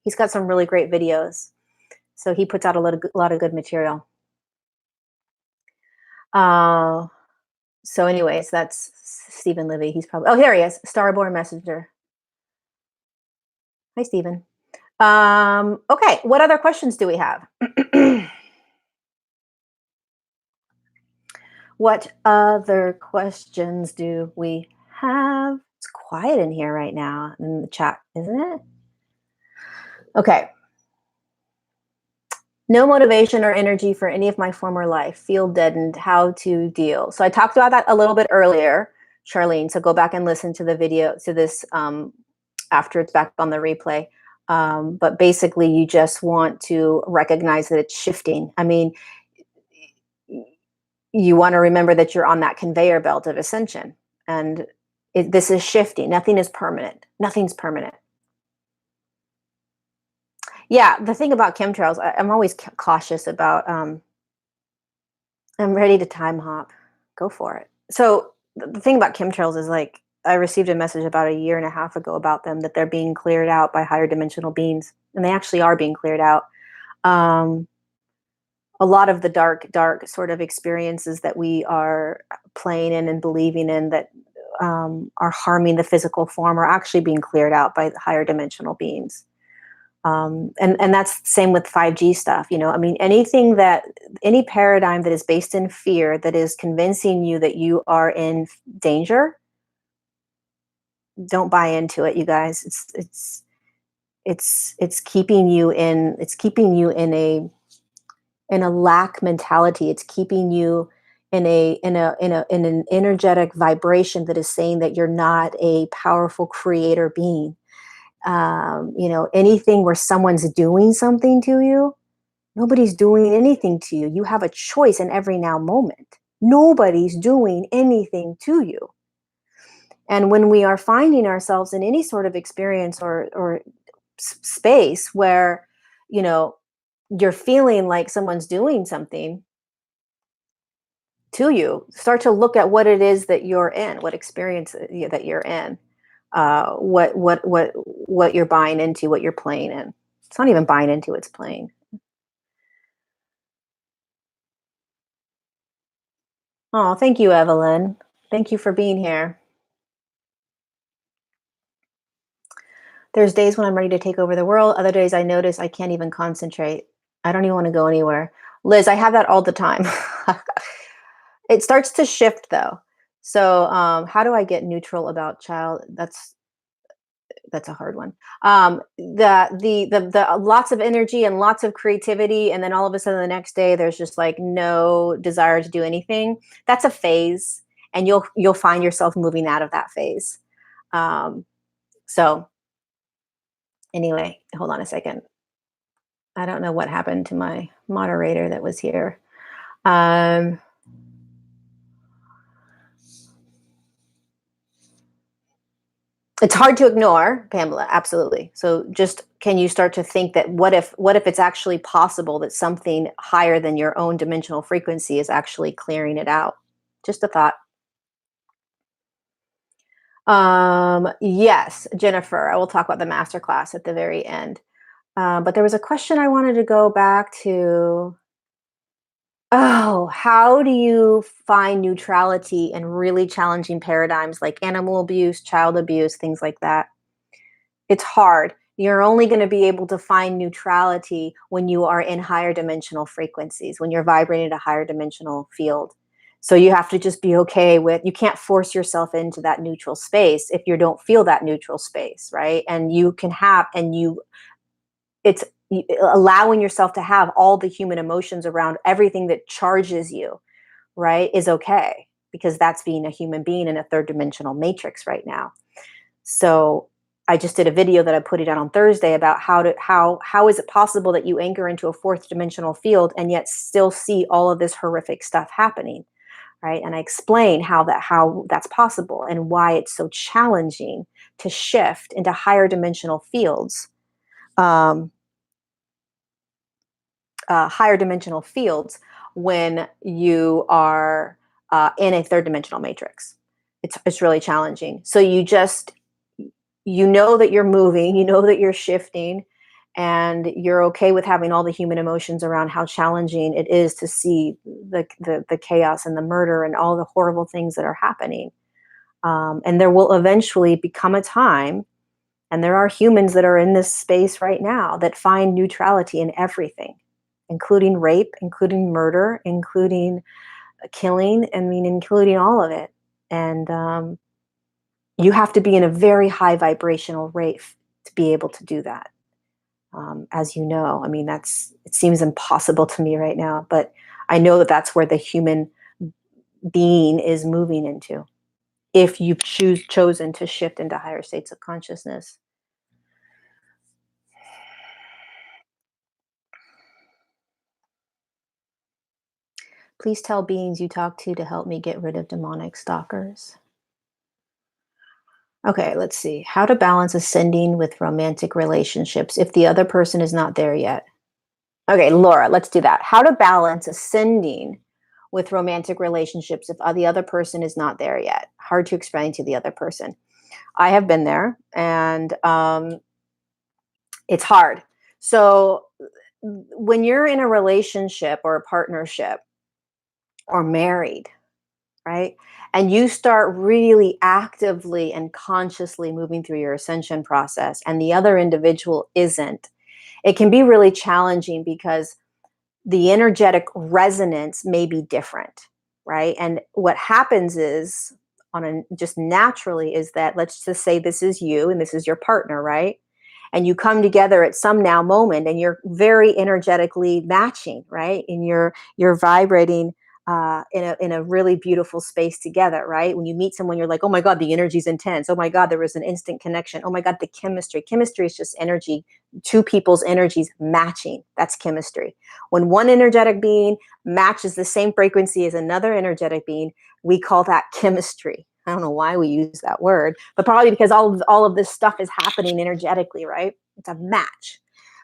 he's got some really great videos. So he puts out a lot of good material. Uh, so anyways, that's Stephen Livy. He's probably, oh, here he is, Starborn Messenger. Hi, Stephen. Okay, what other questions do we have? What other questions do we have? It's quiet in here right now in the chat, isn't it? Okay. No motivation or energy for any of my former life. Feel deadened. How to deal. So I talked about that a little bit earlier, Charlene. So go back and listen to the video, to this after it's back on the replay. But basically, you just want to recognize that it's shifting. I mean, you want to remember that you're on that conveyor belt of ascension, and this is shifting. Nothing is permanent. Nothing's permanent. Yeah, the thing about chemtrails, I'm always cautious about. I'm ready to time hop. Go for it. So the thing about chemtrails is, like, I received a message about a year and a half ago about them, that they're being cleared out by higher dimensional beings, and they actually are being cleared out. Um, a lot of the dark sort of experiences that we are playing in and believing in that are harming the physical form are actually being cleared out by the higher dimensional beings. And that's the same with 5G stuff. I mean, any paradigm that is based in fear, that is convincing you that you are in danger, don't buy into it, you guys. It's keeping you in a lack mentality. It's keeping you in an energetic vibration that is saying that you're not a powerful creator being. Anything where someone's doing something to you, nobody's doing anything to you. You have a choice in every now moment. Nobody's doing anything to you. And when we are finding ourselves in any sort of experience or space where, you know, you're feeling like someone's doing something to you, start to look at what it is that you're in, what experience that you're in, what you're buying into, what you're playing in. It's not even buying into, it's playing. Oh, thank you, Evelyn. Thank you for being here. There's days when I'm ready to take over the world. Other days I notice I can't even concentrate. I don't even want to go anywhere. Liz, I have that all the time. It starts to shift though. So how do I get neutral about child? That's a hard one. The lots of energy and lots of creativity, and then all of a sudden the next day there's just like no desire to do anything. That's a phase, and you'll find yourself moving out of that phase. So anyway, hold on a second. I don't know what happened to my moderator that was here. It's hard to ignore, Pamela, absolutely. So just, can you start to think that what if it's actually possible that something higher than your own dimensional frequency is actually clearing it out? Just a thought. Yes, Jennifer, I will talk about the masterclass at the very end. But there was a question I wanted to go back to. Oh, how do you find neutrality in really challenging paradigms like animal abuse, child abuse, things like that? It's hard. You're only going to be able to find neutrality when you are in higher dimensional frequencies, when you're vibrating at a higher dimensional field. So you have to just be okay with, you can't force yourself into that neutral space if you don't feel that neutral space, right? And you can have, and you, it's allowing yourself to have all the human emotions around everything that charges you, right, is okay, because that's being a human being in a third dimensional matrix right now. So I just did a video that I put it out on Thursday about how is it possible that you anchor into a fourth dimensional field and yet still see all of this horrific stuff happening, right? And I explain how that's possible and why it's so challenging to shift into higher dimensional fields, um, higher dimensional fields when you are in a third dimensional matrix. It's really challenging. So you know that you're moving, you know that you're shifting, and you're okay with having all the human emotions around how challenging it is to see the chaos and the murder and all the horrible things that are happening. And there will eventually become a time, and there are humans that are in this space right now that find neutrality in everything, including rape, including murder, including killing. I mean, including all of it. And you have to be in a very high vibrational rate to be able to do that. As you know, I mean, it seems impossible to me right now, but I know that that's where the human being is moving into. If you've chosen to shift into higher states of consciousness, please tell beings you talk to help me get rid of demonic stalkers. Okay, let's see. How to balance ascending with romantic relationships if the other person is not there yet. Okay, Laura, let's do that. How to balance ascending with romantic relationships if the other person is not there yet. Hard to explain to the other person. I have been there, and it's hard. So when you're in a relationship or a partnership or married, right? And you start really actively and consciously moving through your ascension process, and the other individual isn't, it can be really challenging because the energetic resonance may be different, right? And what happens is, on a just naturally, is that, let's just say this is you and this is your partner, right? And you come together at some now moment and you're very energetically matching, right? And you're vibrating in a really beautiful space together, right? When you meet someone, you're like, oh my God, the energy's intense. Oh my God, there was an instant connection. Oh my God, the chemistry. Chemistry is just energy, two people's energies matching. That's chemistry. When one energetic being matches the same frequency as another energetic being, we call that chemistry. I don't know why we use that word, but probably because all of this stuff is happening energetically, right? It's a match.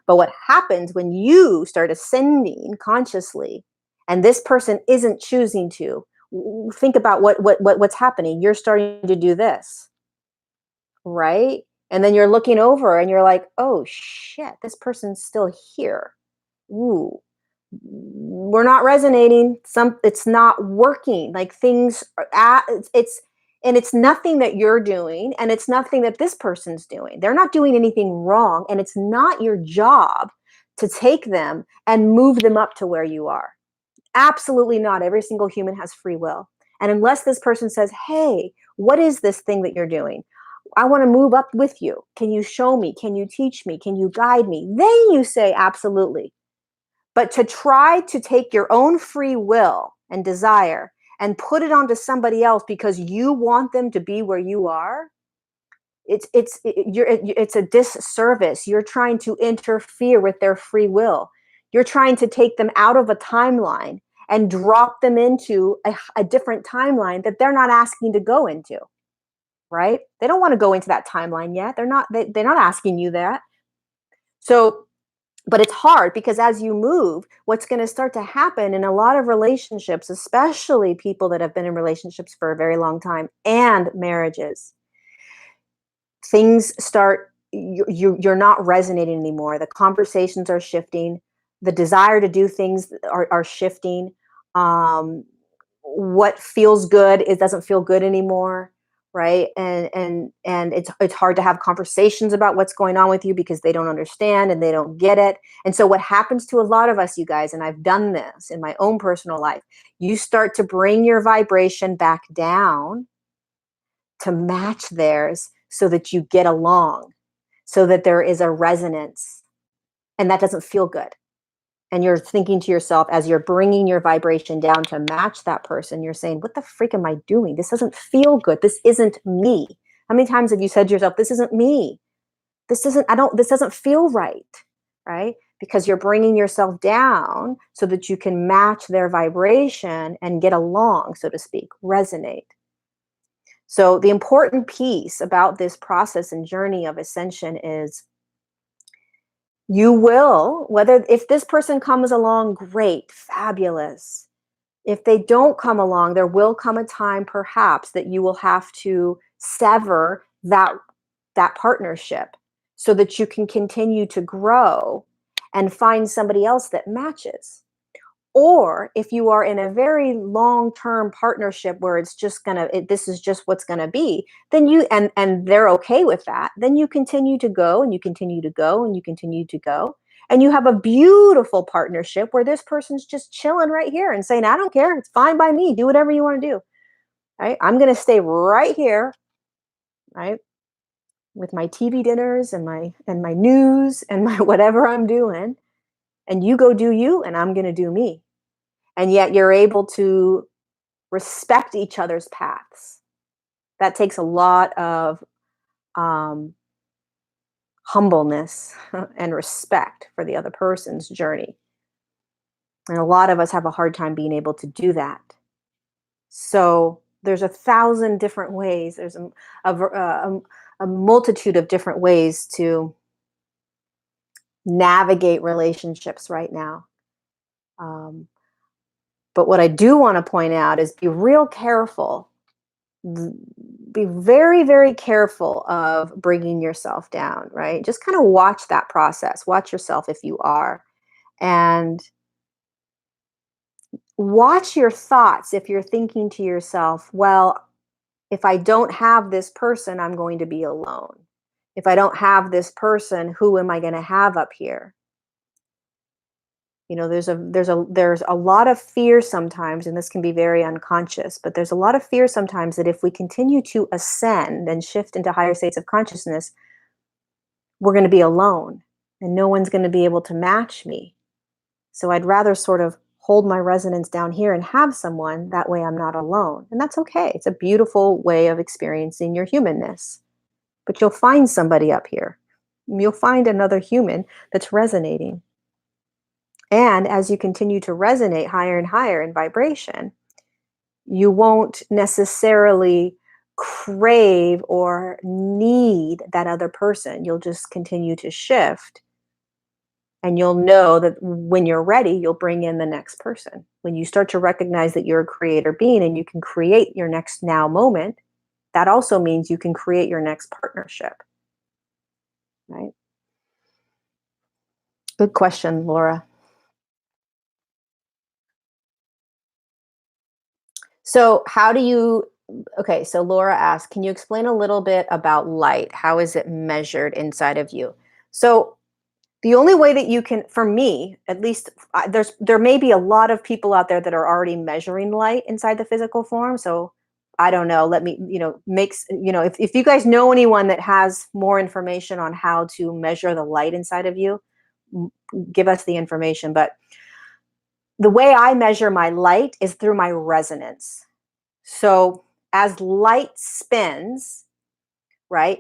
But what happens when you start ascending consciously and this person isn't choosing to, think about what's happening. You're starting to do this, right? And then you're looking over and you're like, oh shit, this person's still here. Ooh, we're not resonating. It's not working. Like things are it's and it's nothing that you're doing, and it's nothing that this person's doing. They're not doing anything wrong, and it's not your job to take them and move them up to where you are. Absolutely not. Every single human has free will. And unless this person says, hey, what is this thing that you're doing? I want to move up with you. Can you show me? Can you teach me? Can you guide me? Then you say, absolutely. But to try to take your own free will and desire and put it onto somebody else because you want them to be where you are, it's a disservice. You're trying to interfere with their free will. You're trying to take them out of a timeline and drop them into a different timeline that they're not asking to go into, right? They don't want to go into that timeline yet. They're not asking you that. So, but it's hard because as you move, what's going to start to happen in a lot of relationships, especially people that have been in relationships for a very long time and marriages, things start, you're not resonating anymore. The conversations are shifting. The desire to do things are shifting. Um, what feels good, it doesn't feel good anymore, right? And it's hard to have conversations about what's going on with you because they don't understand and they don't get it. And so what happens to a lot of us, you guys, and I've done this in my own personal life, you start to bring your vibration back down to match theirs so that you get along, so that there is a resonance, and that doesn't feel good. And you're thinking to yourself, as you're bringing your vibration down to match that person, you're saying, what the freak am I doing? This doesn't feel good. This isn't me. How many times have you said to yourself, this isn't me? This doesn't feel right, right? Because you're bringing yourself down so that you can match their vibration and get along, so to speak, resonate. So the important piece about this process and journey of ascension is, you will, whether, if this person comes along, great, fabulous. If they don't come along, there will come a time perhaps that you will have to sever that partnership so that you can continue to grow and find somebody else that matches. Or if you are in a very long-term partnership where it's just this is just what's gonna be, then and they're okay with that, then you continue to go and you continue to go and you continue to go. And you have a beautiful partnership where this person's just chilling right here and saying, I don't care, it's fine by me, do whatever you want to do. Right? I'm gonna stay right here, right? With my TV dinners and my news and my whatever I'm doing. And you go do you, and I'm gonna do me. And yet you're able to respect each other's paths. That takes a lot of um, humbleness and respect for the other person's journey. And a lot of us have a hard time being able to do that. So there's a thousand different ways. There's a multitude of different ways to navigate relationships right now. Um, but what I do want to point out is, be real careful, be very, very careful of bringing yourself down, right? Just kind of watch that process. Watch yourself if you are. And watch your thoughts if you're thinking to yourself, well, if I don't have this person, I'm going to be alone. If I don't have this person, who am I going to have up here? There's a lot of fear sometimes, and this can be very unconscious, but there's a lot of fear sometimes that if we continue to ascend and shift into higher states of consciousness, we're going to be alone and no one's going to be able to match me. So I'd rather sort of hold my resonance down here and have someone, that way I'm not alone. And that's okay. It's a beautiful way of experiencing your humanness. But you'll find somebody up here. You'll find another human that's resonating. And as you continue to resonate higher and higher in vibration, you won't necessarily crave or need that other person. You'll just continue to shift. And you'll know that when you're ready, you'll bring in the next person. When you start to recognize that you're a creator being and you can create your next now moment, that also means you can create your next partnership. Right? Good question, Laura. So, how do you, okay, so Laura asked, can you explain a little bit about light? How is it measured inside of you? So, the only way that you can, for me, at least, there may be a lot of people out there that are already measuring light inside the physical form. So, I don't know. Let me, if you guys know anyone that has more information on how to measure the light inside of you, give us the information. But the way I measure my light is through my resonance. So as light spins, right,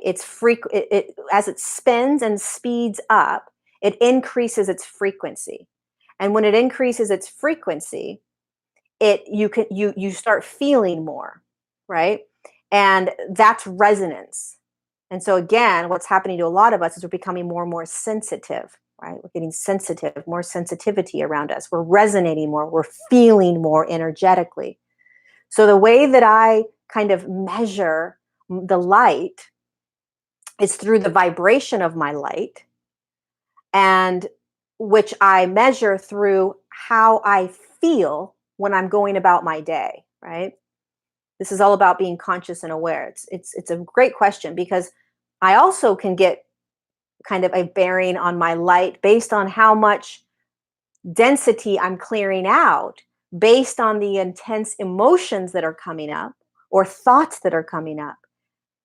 as it spins and speeds up, it increases its frequency. And when it increases its frequency, you start feeling more, right? And that's resonance. And so again, what's happening to a lot of us is we're becoming more and more sensitive, right? We're getting sensitive, more sensitivity around us. We're resonating more, we're feeling more energetically. So the way that I kind of measure the light is through the vibration of my light, and which I measure through how I feel when I'm going about my day, right? This is all about being conscious and aware. It's a great question because I also can get kind of a bearing on my light based on how much density I'm clearing out, based on the intense emotions that are coming up or thoughts that are coming up,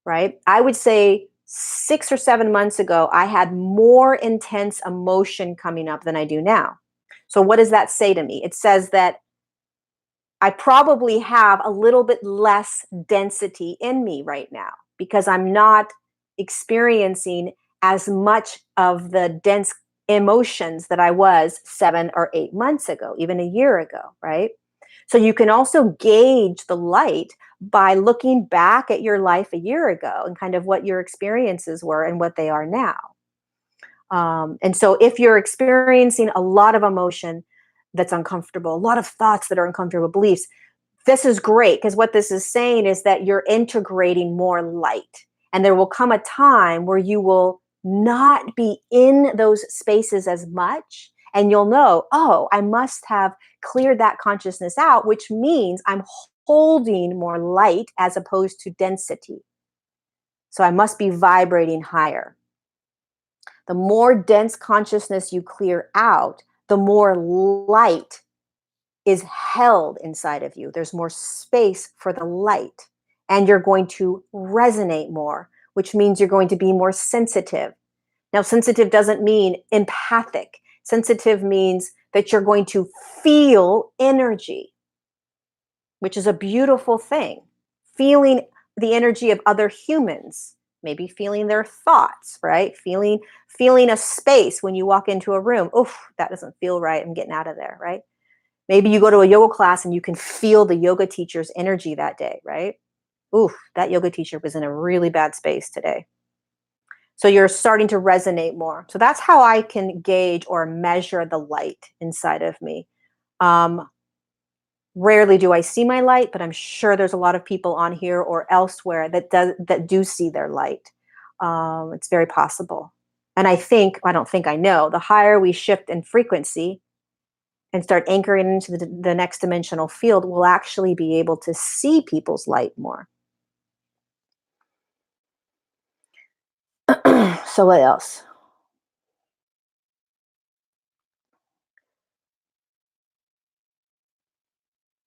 right? I would say 6 or 7 months ago, I had more intense emotion coming up than I do now. So, what does that say to me? It says that I probably have a little bit less density in me right now because I'm not experiencing as much of the dense emotions that I was 7 or 8 months ago, even a year ago, right? So you can also gauge the light by looking back at your life a year ago and kind of what your experiences were and what they are now. And so if you're experiencing a lot of emotion that's uncomfortable, a lot of thoughts that are uncomfortable, beliefs, this is great because what this is saying is that you're integrating more light. And there will come a time where you will not be in those spaces as much. And you'll know, oh, I must have cleared that consciousness out, which means I'm holding more light as opposed to density. So I must be vibrating higher. The more dense consciousness you clear out, the more light is held inside of you. There's more space for the light, and you're going to resonate more, which means you're going to be more sensitive. Now, sensitive doesn't mean empathic. Sensitive means that you're going to feel energy, which is a beautiful thing. Feeling the energy of other humans, maybe feeling their thoughts, right? Feeling a space when you walk into a room. Oof, that doesn't feel right. I'm getting out of there, right? Maybe you go to a yoga class and you can feel the yoga teacher's energy that day, right? Oof, that yoga teacher was in a really bad space today. So you're starting to resonate more. So that's how I can gauge or measure the light inside of me. Um, Rarely do I see my light, but I'm sure there's a lot of people on here or elsewhere that do see their light. It's very possible. And I don't think I know, the higher we shift in frequency and start anchoring into the next dimensional field, we'll actually be able to see people's light more. So what else?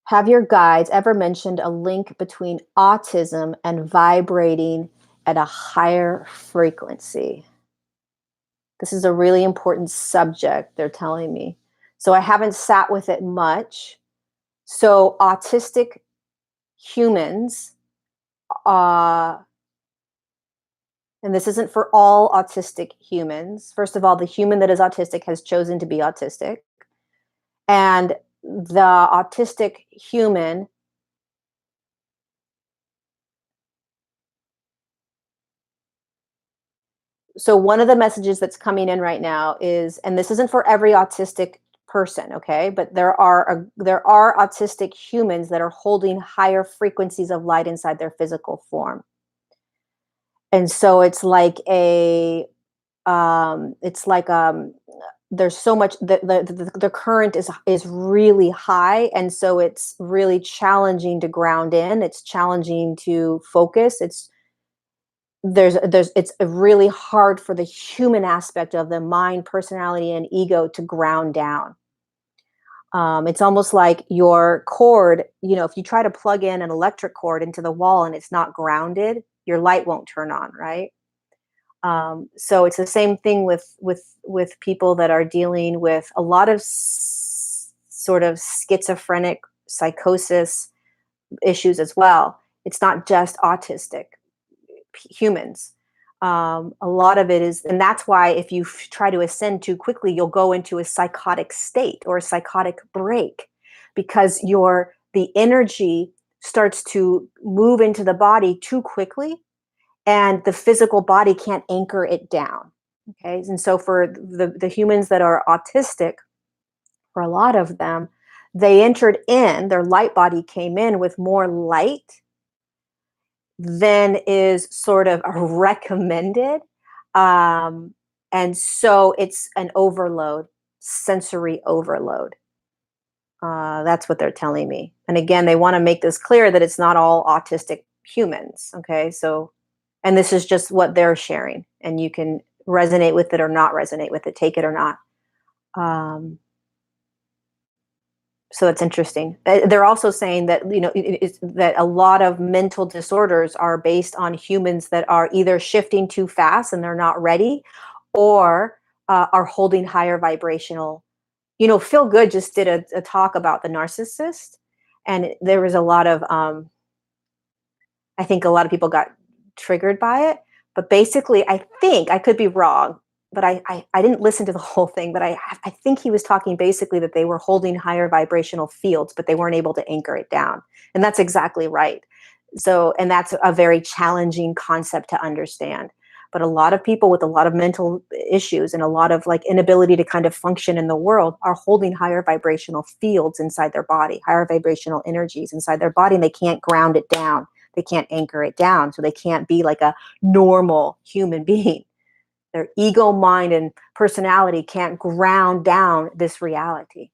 Have your guides ever mentioned a link between autism and vibrating at a higher frequency? This is a really important subject, they're telling me. So I haven't sat with it much. So autistic humans, uh, and this isn't for all autistic humans. First of all, the human that is autistic has chosen to be autistic. And the autistic human, so one of the messages that's coming in right now is, and this isn't for every autistic person, okay, but there are autistic humans that are holding higher frequencies of light inside their physical form. And so it's like there's so much, the current is really high, and so it's really challenging to ground in, it's challenging to focus, it's really hard for the human aspect of the mind, personality, and ego to ground down. It's almost like your cord, if you try to plug in an electric cord into the wall and it's not grounded, your light won't turn on, right? So it's the same thing with people that are dealing with a lot of sort of schizophrenic psychosis issues as well. It's not just autistic humans. A lot of it is, and that's why if you try to ascend too quickly, you'll go into a psychotic state or a psychotic break because the energy starts to move into the body too quickly, and the physical body can't anchor it down. Okay, and so for the humans that are autistic, for a lot of them, they entered in, their light body came in with more light than is sort of recommended. Um, and so it's an overload, sensory overload. That's what they're telling me. And again, they want to make this clear that it's not all autistic humans. Okay. So, and this is just what they're sharing, and you can resonate with it or not resonate with it, take it or not. Um, so it's interesting. They're also saying that, it's, that a lot of mental disorders are based on humans that are either shifting too fast and they're not ready, or are holding higher vibrational. Feel Good just did a talk about the narcissist, and there was a lot of, I think a lot of people got triggered by it. But basically, I think, I could be wrong, but I didn't listen to the whole thing, but I think he was talking basically that they were holding higher vibrational fields, but they weren't able to anchor it down. And that's exactly right. So, and that's a very challenging concept to understand. But a lot of people with a lot of mental issues and a lot of like inability to kind of function in the world are holding higher vibrational fields inside their body, higher vibrational energies inside their body, and they can't ground it down. They can't anchor it down. So they can't be like a normal human being. Their ego, mind, and personality can't ground down this reality.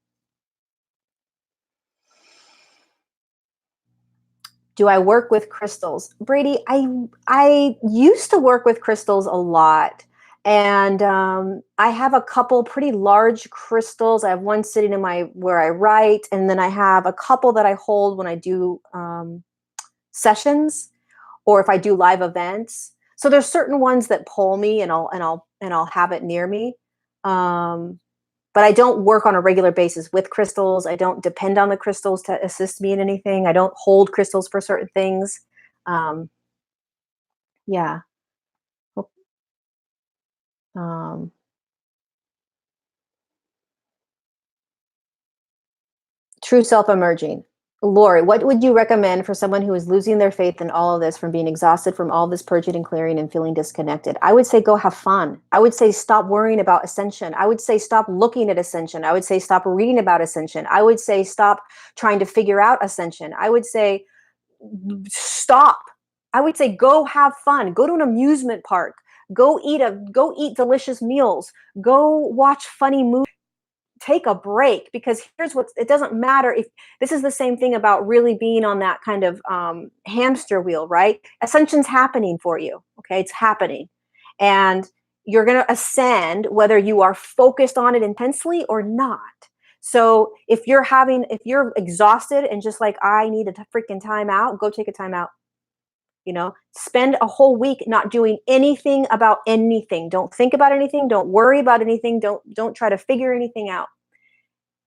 Do I work with crystals? Brady, I used to work with crystals a lot. And I have a couple pretty large crystals. I have one sitting in my where I write, and then I have a couple that I hold when I do sessions, or if I do live events. So there's certain ones that pull me, and I'll have it near me. Um, but I don't work on a regular basis with crystals. I don't depend on the crystals to assist me in anything. I don't hold crystals for certain things. Um, yeah. Um, True self emerging. Lori, what would you recommend for someone who is losing their faith in all of this, from being exhausted from all this purging and clearing and feeling disconnected? I would say go have fun. I would say stop worrying about ascension. I would say stop looking at ascension. I would say stop reading about ascension. I would say stop trying to figure out ascension. I would say stop. I would say go have fun. Go to an amusement park. Go eat delicious meals. Go watch funny movies. Take a break, because here's what it doesn't matter if this is the same thing about really being on that kind of hamster wheel, right? Ascension's happening for you. Okay, it's happening, and you're going to ascend whether you are focused on it intensely or not. So if you're exhausted and just like, I need a freaking time out, go take a time out. Spend a whole week not doing anything about anything. Don't think about anything. Don't worry about anything. Don't try to figure anything out,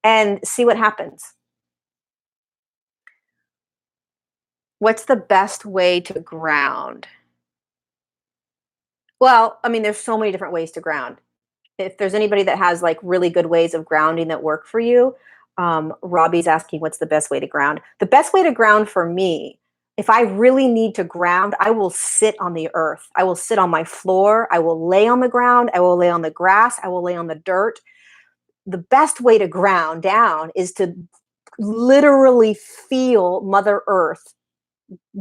and see what happens. What's the best way to ground? Well, I mean, there's so many different ways to ground. If there's anybody that has like really good ways of grounding that work for you, Robbie's asking what's the best way to ground. The best way to ground for me, if I really need to ground, I will sit on the earth. I will sit on my floor. I will lay on the ground. I will lay on the grass. I will lay on the dirt. The best way to ground down is to literally feel Mother Earth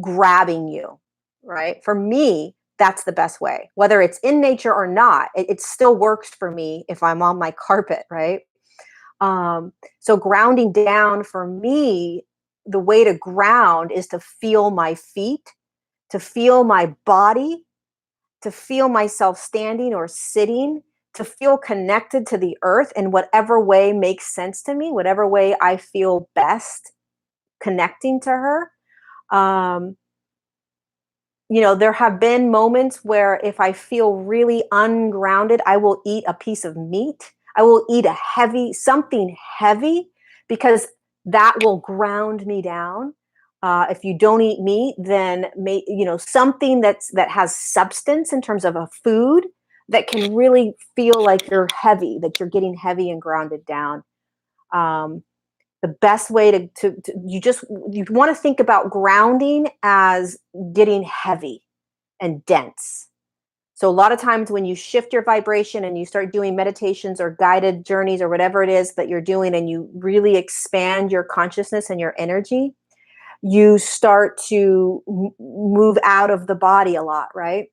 grabbing you, right? For me, that's the best way. Whether it's in nature or not, it still works for me if I'm on my carpet, right? So grounding down for me, the way to ground is to feel my feet, to feel my body, to feel myself standing or sitting, to feel connected to the earth in whatever way makes sense to me, whatever way I feel best connecting to her. Um, there have been moments where if I feel really ungrounded, I will eat a piece of meat. I will eat something heavy, because that will ground me down. If you don't eat meat, then something that has substance in terms of a food that can really feel like you're heavy, that you're getting heavy and grounded down. Um, the best way to you want to think about grounding as getting heavy and dense. So a lot of times when you shift your vibration and you start doing meditations or guided journeys or whatever it is that you're doing, and you really expand your consciousness and your energy, you start to move out of the body a lot, right?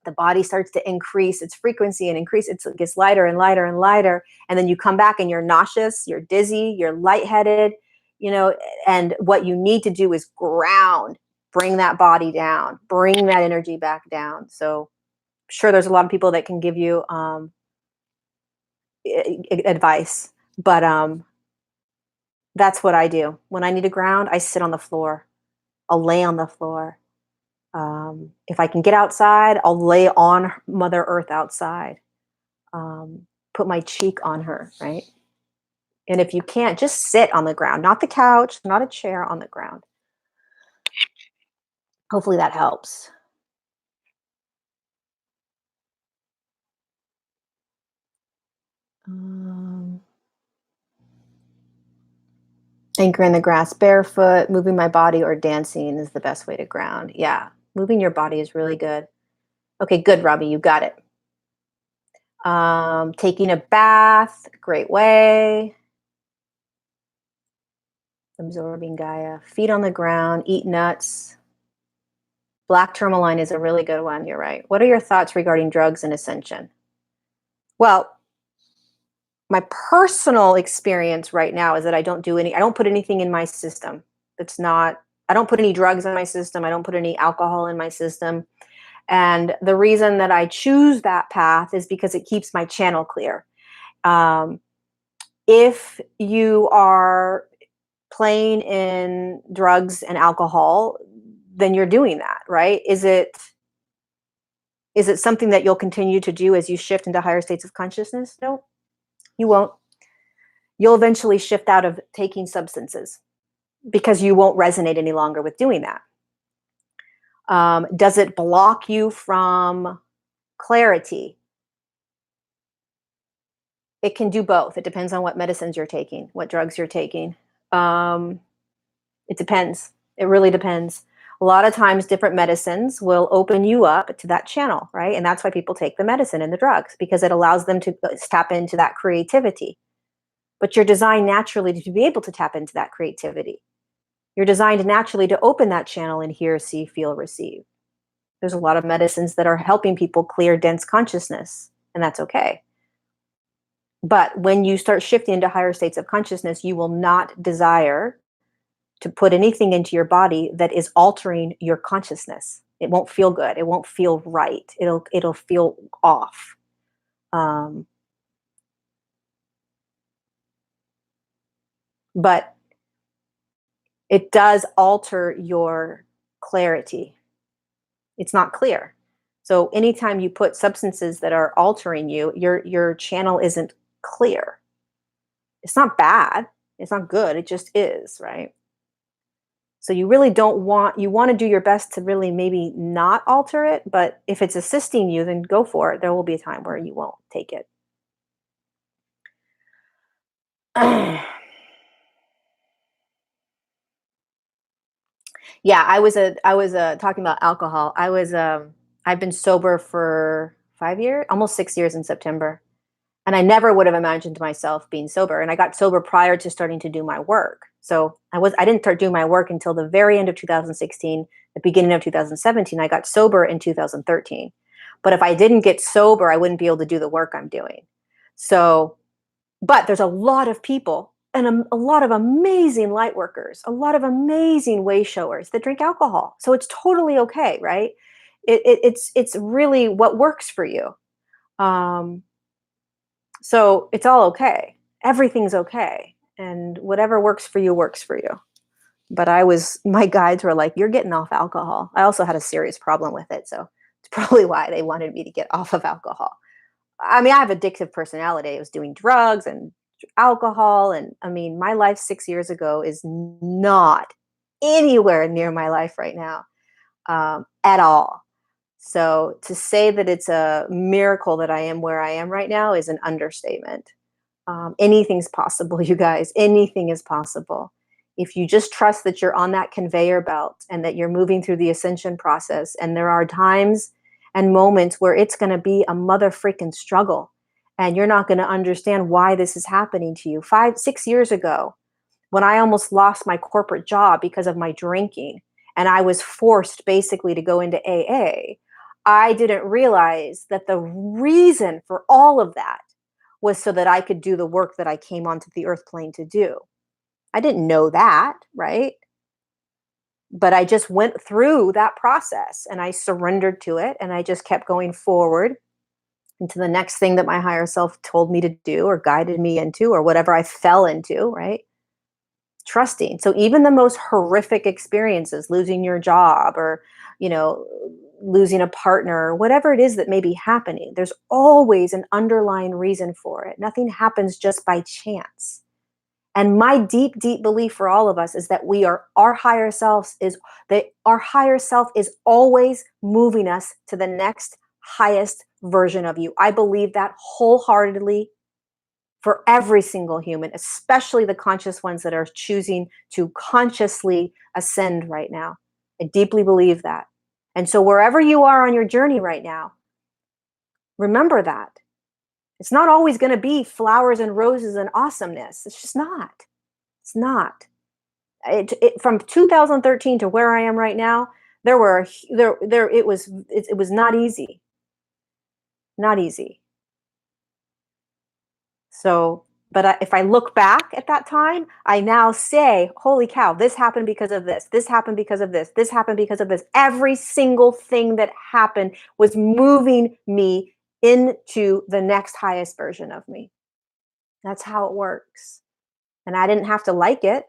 the body starts to increase its frequency and increase. It gets lighter and lighter and lighter. And then you come back and you're nauseous, you're dizzy, you're lightheaded, you know, and what you need to do is ground, bring that body down, bring that energy back down. So sure, there's a lot of people that can give you advice, but that's what I do. When I need to ground, I sit on the floor. I'll lay on the floor. If I can get outside, I'll lay on Mother Earth outside. Put my cheek on her, right? And if you can't, just sit on the ground, not the couch, not a chair, on the ground. Hopefully that helps. Um, Anchor in the grass barefoot, moving my body or dancing is the best way to ground. Yeah, moving your body is really good. Okay, good, Robbie, you got it. Taking a bath, great way. Absorbing Gaia. Feet on the ground, eat nuts. Black tourmaline is a really good one. You're right. What are your thoughts regarding drugs and ascension? Well, my personal experience right now is that I don't put anything in my system. That's not, I don't put any drugs in my system. I don't put any alcohol in my system. And the reason that I choose that path is because it keeps my channel clear. Um, if you are playing in drugs and alcohol, then you're doing that, right? Is it something that you'll continue to do as you shift into higher states of consciousness? No, you won't. You'll eventually shift out of taking substances because you won't resonate any longer with doing that. Does it block you from clarity? It can do both. It depends on what medicines you're taking, what drugs you're taking. It depends. It really depends. A lot of times different medicines will open you up to that channel, right? And that's why people take the medicine and the drugs, because it allows them to tap into that creativity. But you're designed naturally to be able to tap into that creativity. You're designed naturally to open that channel and hear, see, feel, receive. There's a lot of medicines that are helping people clear dense consciousness, and that's okay. But when you start shifting into higher states of consciousness, you will not desire to put anything into your body that is altering your consciousness. It won't feel good. It won't feel right. It'll feel off. But it does alter your clarity. It's not clear. So anytime you put substances that are altering you, your channel isn't clear. It's not bad. It's not good. It just is, right? So you really you want to do your best to really maybe not alter it, but if it's assisting you, then go for it. There will be a time where you won't take it. Yeah, I was talking about alcohol. I've been sober for 5 years, almost 6 years in September. And I never would have imagined myself being sober. And I got sober prior to starting to do my work. So I didn't start doing my work until the very end of 2016, the beginning of 2017. I got sober in 2013. But if I didn't get sober, I wouldn't be able to do the work I'm doing. So, but there's a lot of people and a lot of amazing light workers, a lot of amazing way showers that drink alcohol. So it's totally okay, right? It's really what works for you. So it's all okay. Everything's okay. And whatever works for you works for you. But my guides were like, you're getting off alcohol. I also had a serious problem with it. So it's probably why they wanted me to get off of alcohol. I mean, I have addictive personality. I was doing drugs and alcohol. And I mean, my life 6 years ago is not anywhere near my life right now, at all. So to say that it's a miracle that I am where I am right now is an understatement. Anything's possible, you guys. Anything is possible. If you just trust that you're on that conveyor belt and that you're moving through the ascension process, and there are times and moments where it's going to be a mother freaking struggle, and you're not going to understand why this is happening to you. 6 years ago, when I almost lost my corporate job because of my drinking, and I was forced basically to go into AA, I didn't realize that the reason for all of that was so that I could do the work that I came onto the earth plane to do. I didn't know that, right? But I just went through that process and I surrendered to it and I just kept going forward into the next thing that my higher self told me to do or guided me into or whatever I fell into, right? Trusting. So even the most horrific experiences, losing your job or, you know, losing a partner, whatever it is that may be happening, there's always an underlying reason for it. Nothing happens just by chance. And my deep, deep belief for all of us is that we are our higher selves is that our higher self is always moving us to the next highest version of you. I believe that wholeheartedly for every single human, especially the conscious ones that are choosing to consciously ascend right now. I deeply believe that. And so wherever you are on your journey right now, remember that. It's not always going to be flowers and roses and awesomeness. It's just not. It's not. From 2013 to where I am right now, it was not easy. Not easy. So, but if I look back at that time, I now say, holy cow, this happened because of this. This happened because of this. This happened because of this. Every single thing that happened was moving me into the next highest version of me. That's how it works. And I didn't have to like it,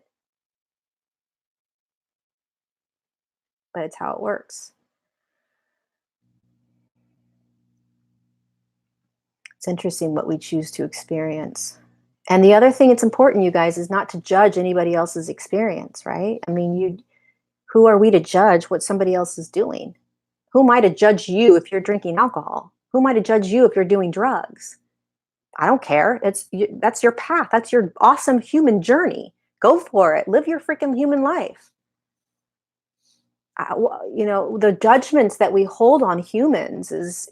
but it's how it works. It's interesting what we choose to experience. And the other thing it's important, you guys, is not to judge anybody else's experience, right? I mean, who are we to judge what somebody else is doing? Who am I to judge you if you're drinking alcohol? Who am I to judge you if you're doing drugs? I don't care. That's your path. That's your awesome human journey. Go for it. Live your freaking human life. The judgments that we hold on humans is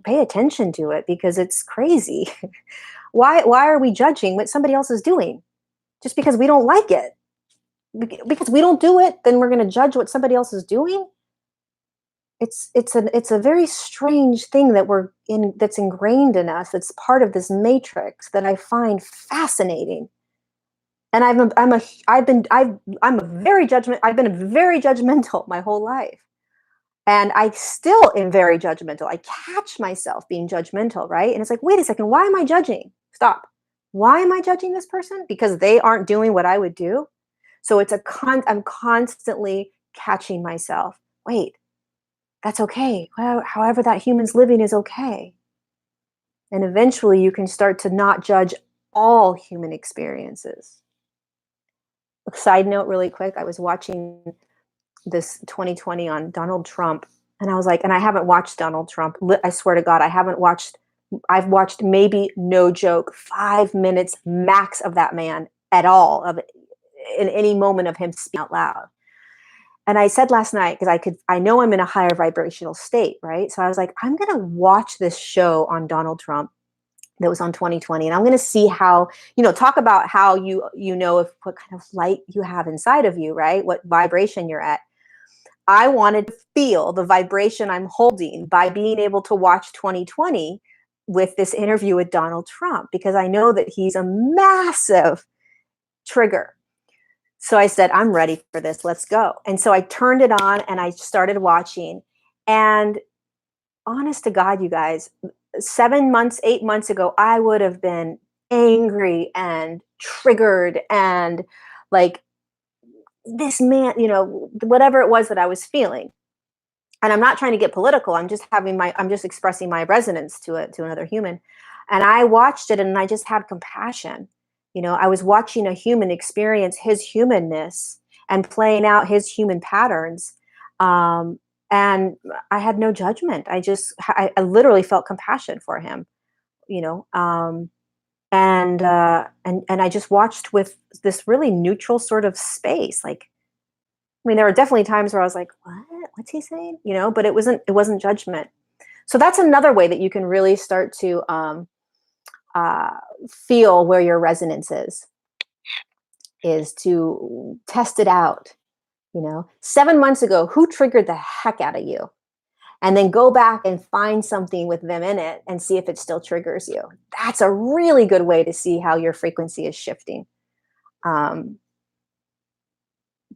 pay attention to it because it's crazy. Why are we judging what somebody else is doing just because we don't like it? Because we don't do it, then we're going to judge what somebody else is doing. It's a very strange thing that's ingrained in us. It's part of this matrix that I find fascinating. And I've been very judgmental my whole life. And I still am very judgmental. I catch myself being judgmental, right? And it's like, wait a second, why am I judging? Stop. Why am I judging this person? Because they aren't doing what I would do. So I'm constantly catching myself. Wait, that's okay. Well, however that human's living is okay. And eventually you can start to not judge all human experiences. Side note, really quick, I was watching this 2020 on Donald Trump, and I was like, and I haven't watched Donald Trump. I swear to God, I've watched maybe, no joke, 5 minutes max of that man at all, in any moment of him speaking out loud. And I said last night, because I know I'm in a higher vibrational state, right? So I was like, I'm going to watch this show on Donald Trump that was on 2020. And I'm going to see how, talk about how if what kind of light you have inside of you, right? What vibration you're at. I wanted to feel the vibration I'm holding by being able to watch 2020 with this interview with Donald Trump, because I know that he's a massive trigger. So I said, I'm ready for this. Let's go. And so I turned it on and I started watching. And honest to God, you guys, 7 months, 8 months ago, I would have been angry and triggered and like, this man, whatever it was that I was feeling. And I'm not trying to get political. I'm just expressing my resonance to another human. And I watched it and I just had compassion. I was watching a human experience his humanness and playing out his human patterns. And I had no judgment. I literally felt compassion for him, and I just watched with this really neutral sort of space. Like, I mean, there were definitely times where I was like, what? What's he saying? But it wasn't judgment. So that's another way that you can really start to uh, feel where your resonance is to test it out. 7 months ago, who triggered the heck out of you? and then go back and find something with them in it and see if it still triggers you. That's a really good way to see how your frequency is shifting. Um,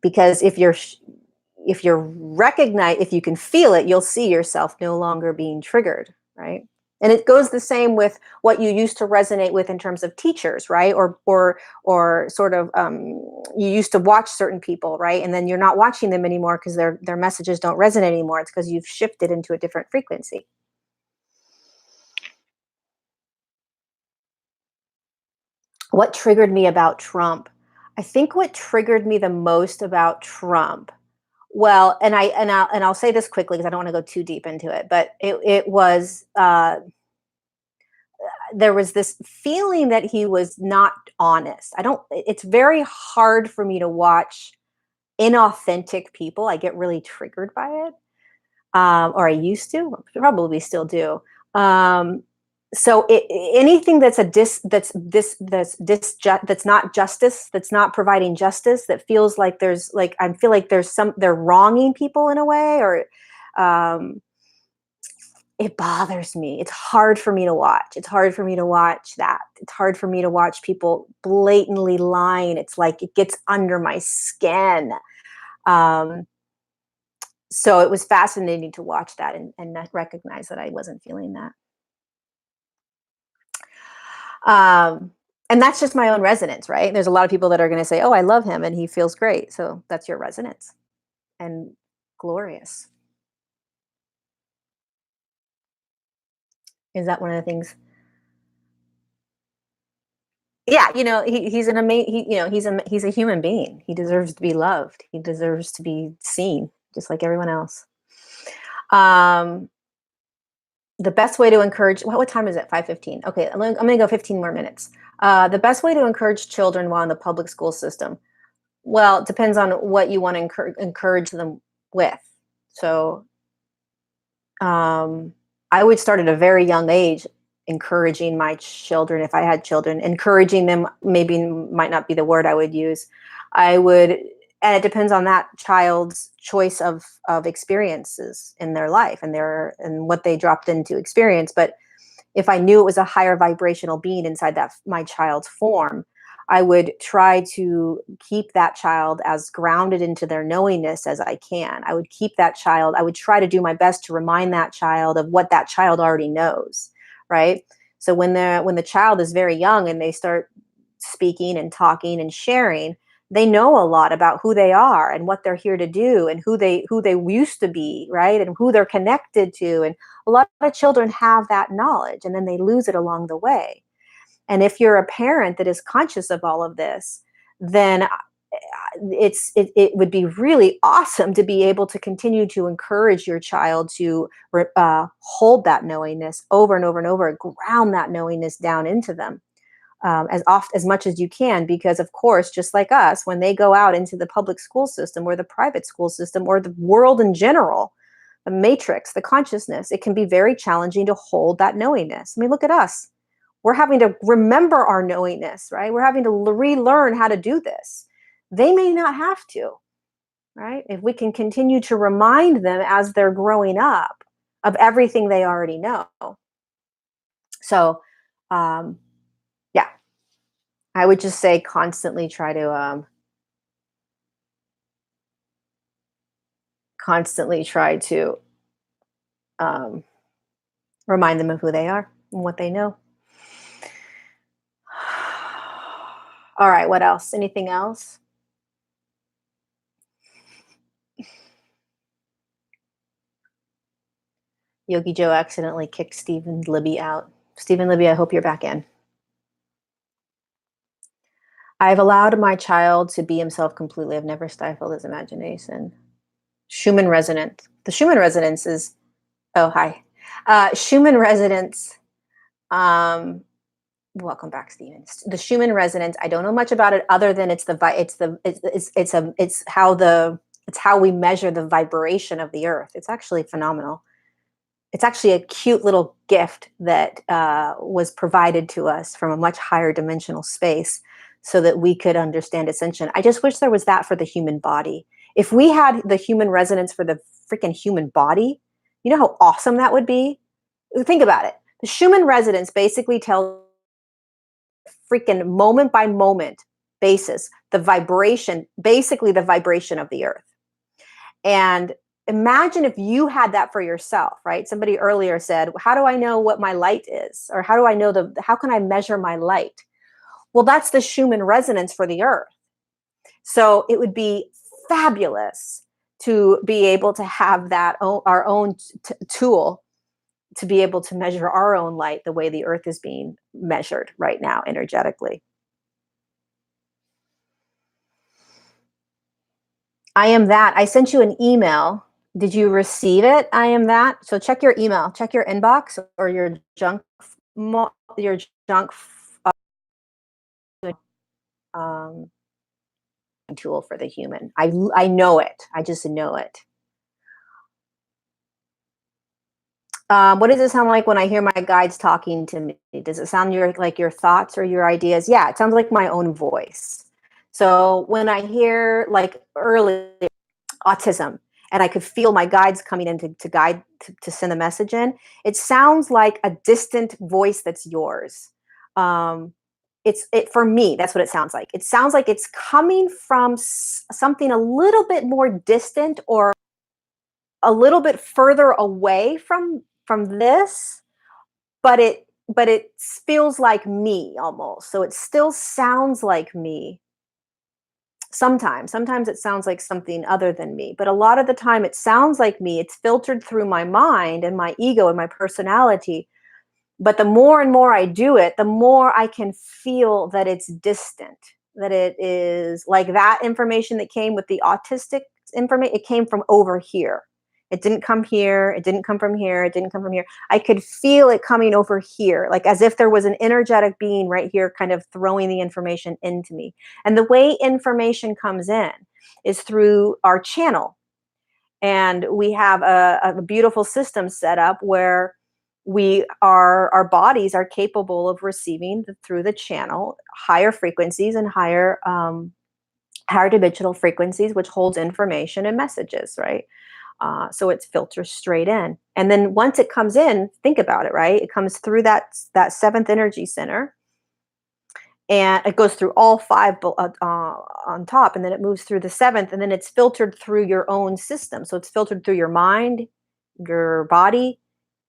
because if you're recognize if you can feel it, you'll see yourself no longer being triggered, right? And it goes the same with what you used to resonate with in terms of teachers, right? Or sort of you used to watch certain people, right? And then you're not watching them anymore because their messages don't resonate anymore. It's because you've shifted into a different frequency. What triggered me about Trump? I think what triggered me the most about Trump, well, and I'll say this quickly because I don't want to go too deep into it, but it was there was this feeling that he was not honest. I don't. It's very hard for me to watch inauthentic people. I get really triggered by it, or I used to, probably still do. Um, so anything that's a that's not justice, that's not providing justice, that feels like there's like I feel like they're wronging people in a way, or um, it bothers me. It's hard for me to watch. It's hard for me to watch that. It's hard for me to watch people blatantly lying. It's like it gets under my skin. Um, so it was fascinating to watch that and not recognize that I wasn't feeling that. Um, and that's just my own resonance, right? There's a lot of people that are going to say, "Oh, I love him and he feels great." So that's your resonance and glorious. Is that one of the things? Yeah, he's an amazing. He's a human being. He deserves to be loved. He deserves to be seen, just like everyone else. Um, the best way to encourage. What time is it? 5:15. Okay, I'm gonna go 15 more minutes. The best way to encourage children while in the public school system. Well, it depends on what you want to encourage them with. So, um, I would start at a very young age encouraging my children, if I had children, encouraging them maybe might not be the word I would use. I would, and it depends on that child's choice of experiences in their life and and what they dropped into experience. But if I knew it was a higher vibrational being inside that my child's form, I would try to keep that child as grounded into their knowingness as I can. I would keep that child, I would try to do my best to remind that child of what that child already knows, right? So when the child is very young and they start speaking and talking and sharing, they know a lot about who they are and what they're here to do and who they used to be, right? And who they're connected to. And a lot of children have that knowledge and then they lose it along the way. And if you're a parent that is conscious of all of this, then it would be really awesome to be able to continue to encourage your child to hold that knowingness over and over and over, ground that knowingness down into them as much as you can, because of course, just like us, when they go out into the public school system or the private school system or the world in general, the matrix, the consciousness, it can be very challenging to hold that knowingness. I mean, look at us. We're having to remember our knowingness, right? We're having to relearn how to do this. They may not have to, right? If we can continue to remind them as they're growing up of everything they already know. So, um, yeah, I would just say constantly try to um, remind them of who they are and what they know. All right, what else? Anything else? Yogi Joe accidentally kicked Stephen Libby out. Stephen Libby, I hope you're back in. I've allowed my child to be himself completely. I've never stifled his imagination. Schumann resonance. The Schumann resonance is, oh, hi. Schumann resonance. Um, Welcome back, Stephen. The Schumann resonance. I don't know much about it other than it's how we measure the vibration of the earth. It's actually phenomenal. It's actually a cute little gift that was provided to us from a much higher dimensional space so that we could understand ascension. I just wish there was that for the human body. If we had the human resonance for the freaking human body, You know how awesome that would be? Think about it. The Schumann resonance basically tells freaking moment by moment basis the vibration, basically the vibration of the earth. And imagine if you had that for yourself, right? Somebody earlier said, how do I know what my light is? Or how do I know how can I measure my light? Well, that's the Schumann resonance for the earth. So it would be fabulous to be able to have our own tool to be able to measure our own light the way the earth is being measured right now energetically. I am that. I sent you an email. Did you receive it? I am that. So check your email, check your inbox or your your junk um, tool for the human. I know it. I just know it. What does it sound like when I hear my guides talking to me? Does it sound like your thoughts or your ideas? Yeah, it sounds like my own voice. So when I hear like early autism and I could feel my guides coming in to guide to send a message in, it sounds like a distant voice that's yours. Um, it for me. That's what it sounds like. It sounds like it's coming from something a little bit more distant or a little bit further away from this, but it feels like me almost. So it still sounds like me. Sometimes it sounds like something other than me, but a lot of the time it sounds like me. It's filtered through my mind and my ego and my personality, but the more and more I do it, the more I can feel that it's distant, that it is like that information that came with the autistic information. It came from over here. It didn't come here. It didn't come from here. It didn't come from here. I could feel it coming over here, like as if there was an energetic being right here, kind of throwing the information into me. And the way information comes in is through our channel. And we have a beautiful system set up where our bodies are capable of receiving through the channel higher frequencies and higher dimensional frequencies, which holds information and messages, right? So it's filtered straight in, and then once it comes in, think about it, right? It comes through that seventh energy center, and it goes through all five on top, and then it moves through the seventh, and then it's filtered through your own system. So it's filtered through your mind, your body,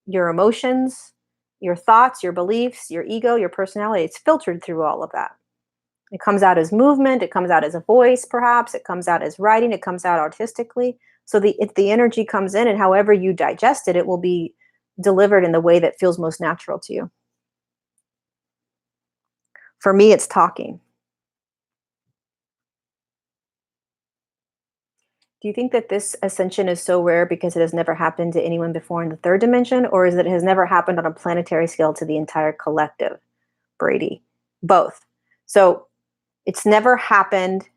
your emotions, your thoughts, your beliefs, your ego, your personality. It's filtered through all of that. It comes out as movement, it comes out as a voice, perhaps, it comes out as writing, it comes out artistically. So if the energy comes in and however you digest it, it will be delivered in the way that feels most natural to you. For me, it's talking. Do you think that this ascension is so rare because it has never happened to anyone before in the third dimension, or is it has never happened on a planetary scale to the entire collective, Brady? Both. So it's never happened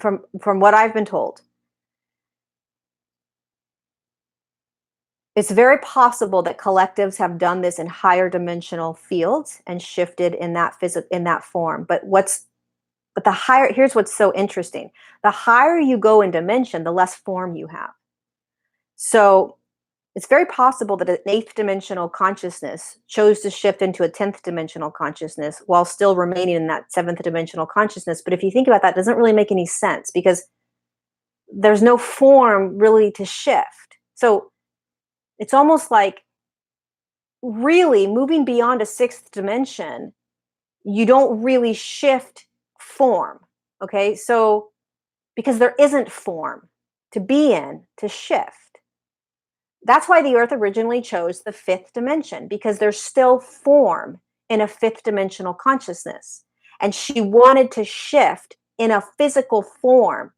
from what I've been told. It's very possible that collectives have done this in higher dimensional fields and shifted in that form. But the higher, here's what's so interesting. The higher you go in dimension, the less form you have. So it's very possible that an eighth dimensional consciousness chose to shift into a 10th dimensional consciousness while still remaining in that seventh dimensional consciousness. But if you think about that, it doesn't really make any sense because there's no form really to shift. So it's almost like really moving beyond a sixth dimension, you don't really shift form. Okay. So, because there isn't form to be in to shift. That's why the earth originally chose the fifth dimension, because there's still form in a fifth dimensional consciousness. And she wanted to shift in a physical form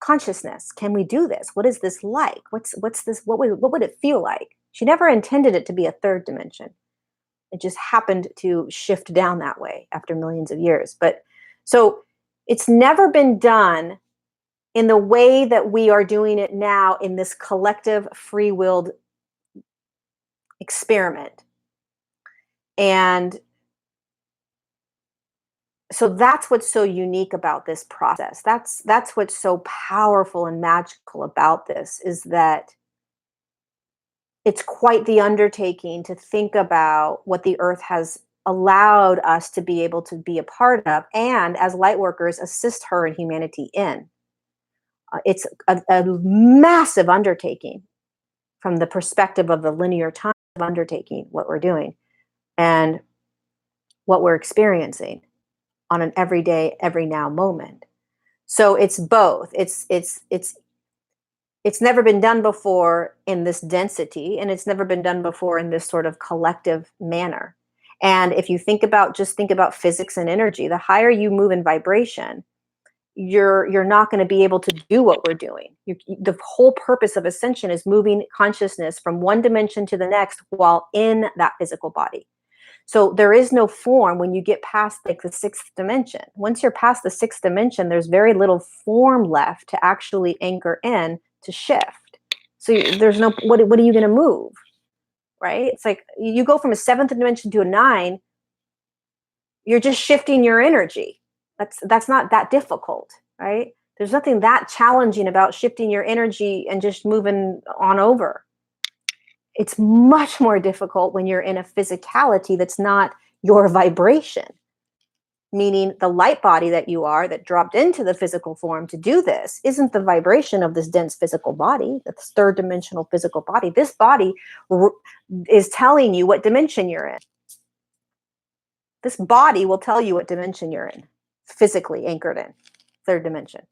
consciousness. Can we do this? What is this like? What's this? What would it feel like? She never intended it to be a third dimension. It just happened to shift down that way after millions of years. But so it's never been done in the way that we are doing it now in this collective free willed experiment. And so that's what's so unique about this process. That's what's so powerful and magical about this is that it's quite the undertaking to think about what the earth has allowed us to be able to be a part of, and as light workers assist her and humanity in. It's a massive undertaking from the perspective of the linear time of undertaking what we're doing and what we're experiencing on an everyday, every now moment. So it's both. It's never been done before in this density, and it's never been done before in this sort of collective manner. And if you think about physics and energy, the higher you move in vibration, you're not going to be able to do what we're doing. The whole purpose of ascension is moving consciousness from one dimension to the next while in that physical body. So there is no form when you get past like the sixth dimension. Once you're past the sixth dimension, there's very little form left to actually anchor in to shift. So there's no, what are you going to move? Right? It's like you go from a seventh dimension to a nine, you're just shifting your energy. That's not that difficult, right? There's nothing that challenging about shifting your energy and just moving on over. It's much more difficult when you're in a physicality that's not your vibration, meaning the light body that you are that dropped into the physical form to do this isn't the vibration of this dense physical body, this third dimensional physical body. This body is telling you what dimension you're in. This body will tell you what dimension you're in, physically anchored in third dimension.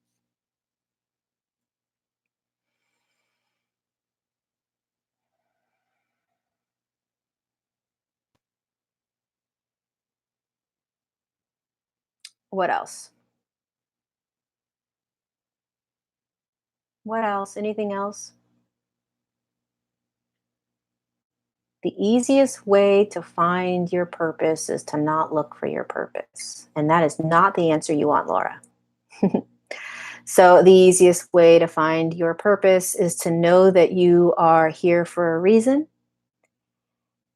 What else? What else? Anything else? The easiest way to find your purpose is to not look for your purpose. And that is not the answer you want, Laura. So, the easiest way to find your purpose is to know that you are here for a reason.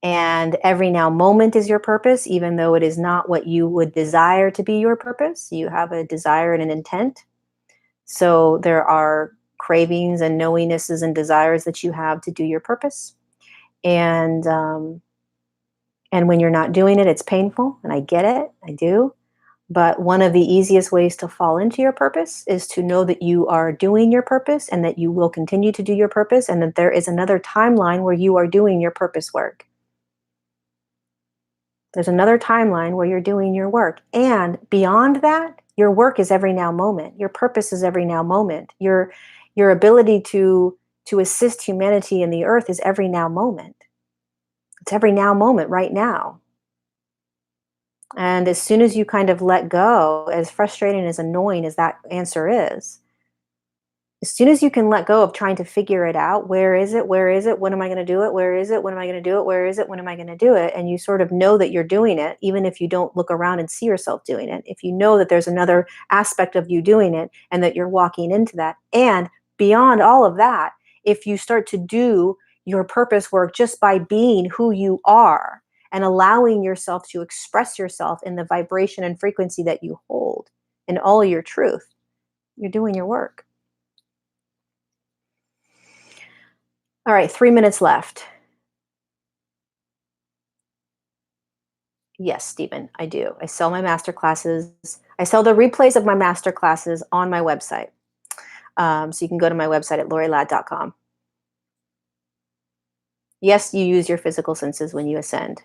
And every now moment is your purpose, even though it is not what you would desire to be your purpose. You have a desire and an intent. So, there are cravings and knowingnesses and desires that you have to do your purpose. And when you're not doing it, it's painful. And I get it. I do. But one of the easiest ways to fall into your purpose is to know that you are doing your purpose and that you will continue to do your purpose and that there is another timeline where you are doing your purpose work. There's another timeline where you're doing your work. And beyond that, your work is every now moment. Your purpose is every now moment. Your ability to assist humanity in the earth is every now moment. It's every now moment right now. And as soon as you kind of let go, as frustrating, as annoying as that answer is, as soon as you can let go of trying to figure it out, where is it? Where is it? When am I going to do it? Where is it? When am I going to do it? Where is it? When am I going to do it? And you sort of know that you're doing it, even if you don't look around and see yourself doing it. If you know that there's another aspect of you doing it and that you're walking into that. And beyond all of that, if you start to do your purpose work just by being who you are and allowing yourself to express yourself in the vibration and frequency that you hold in all your truth, you're doing your work. All right, 3 minutes left. Yes, Stephen, I do. I sell my master classes. I sell the replays of my master classes on my website. So you can go to my website at lauriladd.com. Yes, you use your physical senses when you ascend.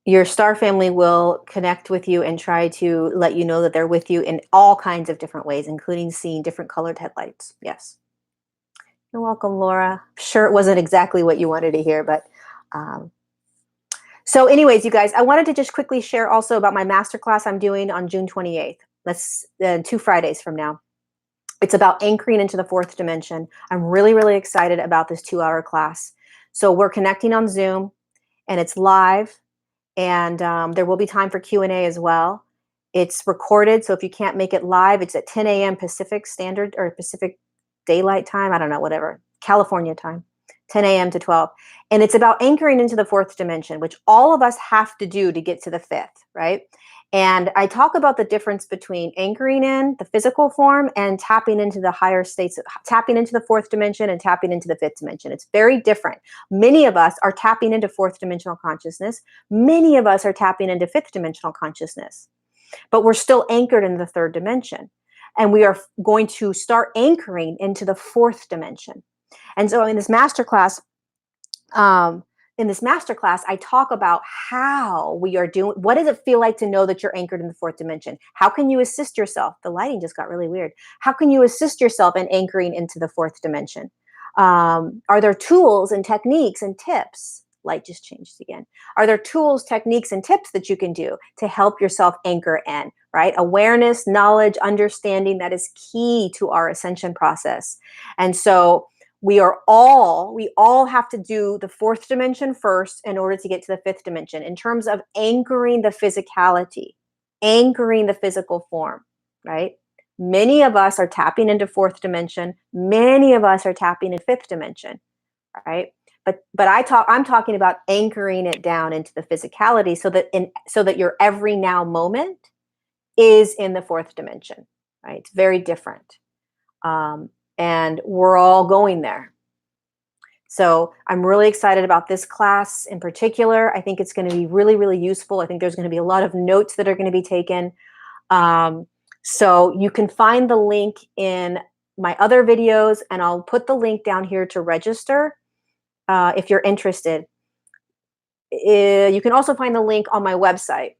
Your star family will connect with you and try to let you know that they're with you in all kinds of different ways, including seeing different colored headlights. Yes. You're welcome, Laura. Sure, it wasn't exactly what you wanted to hear, but so anyways, you guys, I wanted to just quickly share also about my masterclass I'm doing on June 28th. That's 2 Fridays from now. It's about anchoring into the fourth dimension. I'm really, really excited about this 2-hour class. So we're connecting on Zoom and it's live, and there will be time for Q&A as well. It's recorded, so if you can't make it live, it's at 10 a.m. Pacific Standard or Pacific Daylight Time. I don't know, whatever. California time, 10 a.m. to 12. And it's about anchoring into the fourth dimension, which all of us have to do to get to the fifth, right? And I talk about the difference between anchoring in the physical form and tapping into the higher states, tapping into the fourth dimension and tapping into the fifth dimension. It's very different. Many of us are tapping into fourth dimensional consciousness. Many of us are tapping into fifth dimensional consciousness, but we're still anchored in the third dimension. And we are going to start anchoring into the fourth dimension. And so um, in this masterclass, I talk about how we are doing. What does it feel like to know that you're anchored in the fourth dimension? How can you assist yourself? The lighting just got really weird. How can you assist yourself in anchoring into the fourth dimension? Are there tools and techniques and tips? Light just changed again. Are there tools, techniques, and tips that you can do to help yourself anchor in, right? Awareness, knowledge, understanding, that is key to our ascension process. And so we all have to do the fourth dimension first in order to get to the fifth dimension in terms of anchoring the physicality, anchoring the physical form, right? Many of us are tapping into fourth dimension. Many of us are tapping in fifth dimension, right? But I'm talking about anchoring it down into the physicality so that your every now moment is in the fourth dimension, right? It's very different. And we're all going there. So I'm really excited about this class in particular. I think it's going to be really, really useful. I think there's going to be a lot of notes that are going to be taken. So you can find the link in my other videos, and I'll put the link down here to register if you're interested. You can also find the link on my website.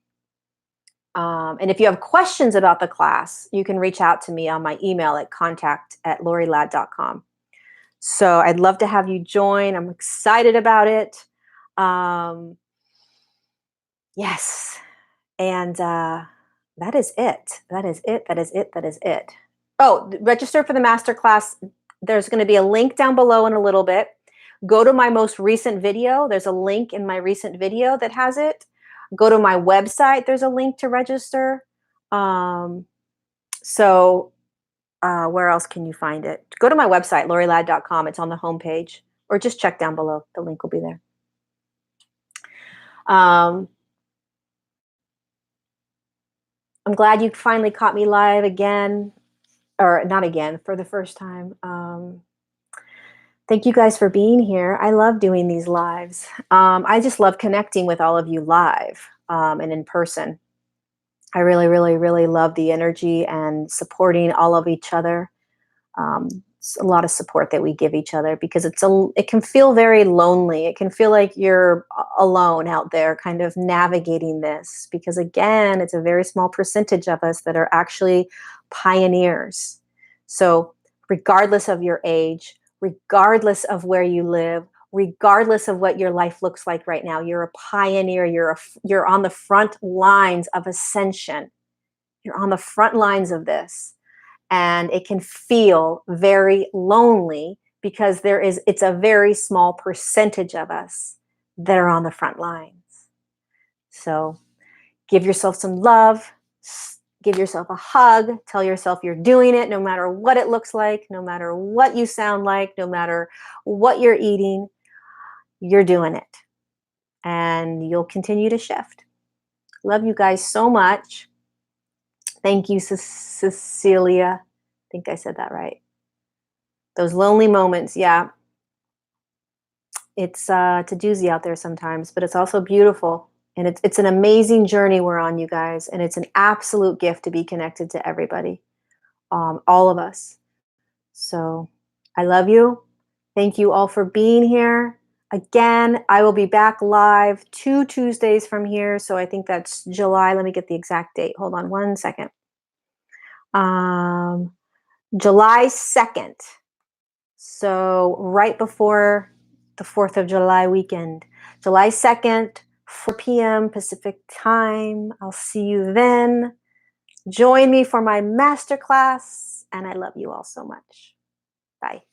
And if you have questions about the class, you can reach out to me on my email at contact@loriladd.com. So I'd love to have you join. I'm excited about it. Yes. And that is it. That is it. That is it. That is it. Oh, register for the masterclass. There's going to be a link down below in a little bit. Go to my most recent video. There's a link in my recent video that has it. Go to my website. There's a link to register. Where else can you find it? Go to my website, loriladd.com. It's on the homepage, or just check down below. The link will be there. I'm glad you finally caught me live again, or not again, for the first time. Thank you guys for being here. I love doing these lives. I just love connecting with all of you live and in person. I really, really, really love the energy and supporting all of each other. It's a lot of support that we give each other, because it can feel very lonely. It can feel like you're alone out there kind of navigating this, because again, it's a very small percentage of us that are actually pioneers. So regardless of your age, regardless of where you live, regardless of what your life looks like right now, you're a pioneer. You're on the front lines of ascension. You're on the front lines of this. And it can feel very lonely, because it's a very small percentage of us that are on the front lines. So give yourself some love, give yourself a hug, tell yourself you're doing it no matter what it looks like, no matter what you sound like, no matter what you're eating, you're doing it. And you'll continue to shift. Love you guys so much. Thank you, Cecilia. I think I said that right. Those lonely moments, yeah. It's a doozy out there sometimes, but it's also beautiful. And it's an amazing journey we're on, you guys. And it's an absolute gift to be connected to everybody, all of us. So I love you. Thank you all for being here. Again, I will be back live 2 Tuesdays from here. So I think that's July. Let me get the exact date. Hold on one second. July 2nd. So right before the 4th of July weekend, July 2nd, 4 p.m. Pacific time. I'll see you then. Join me for my masterclass, and I love you all so much. Bye.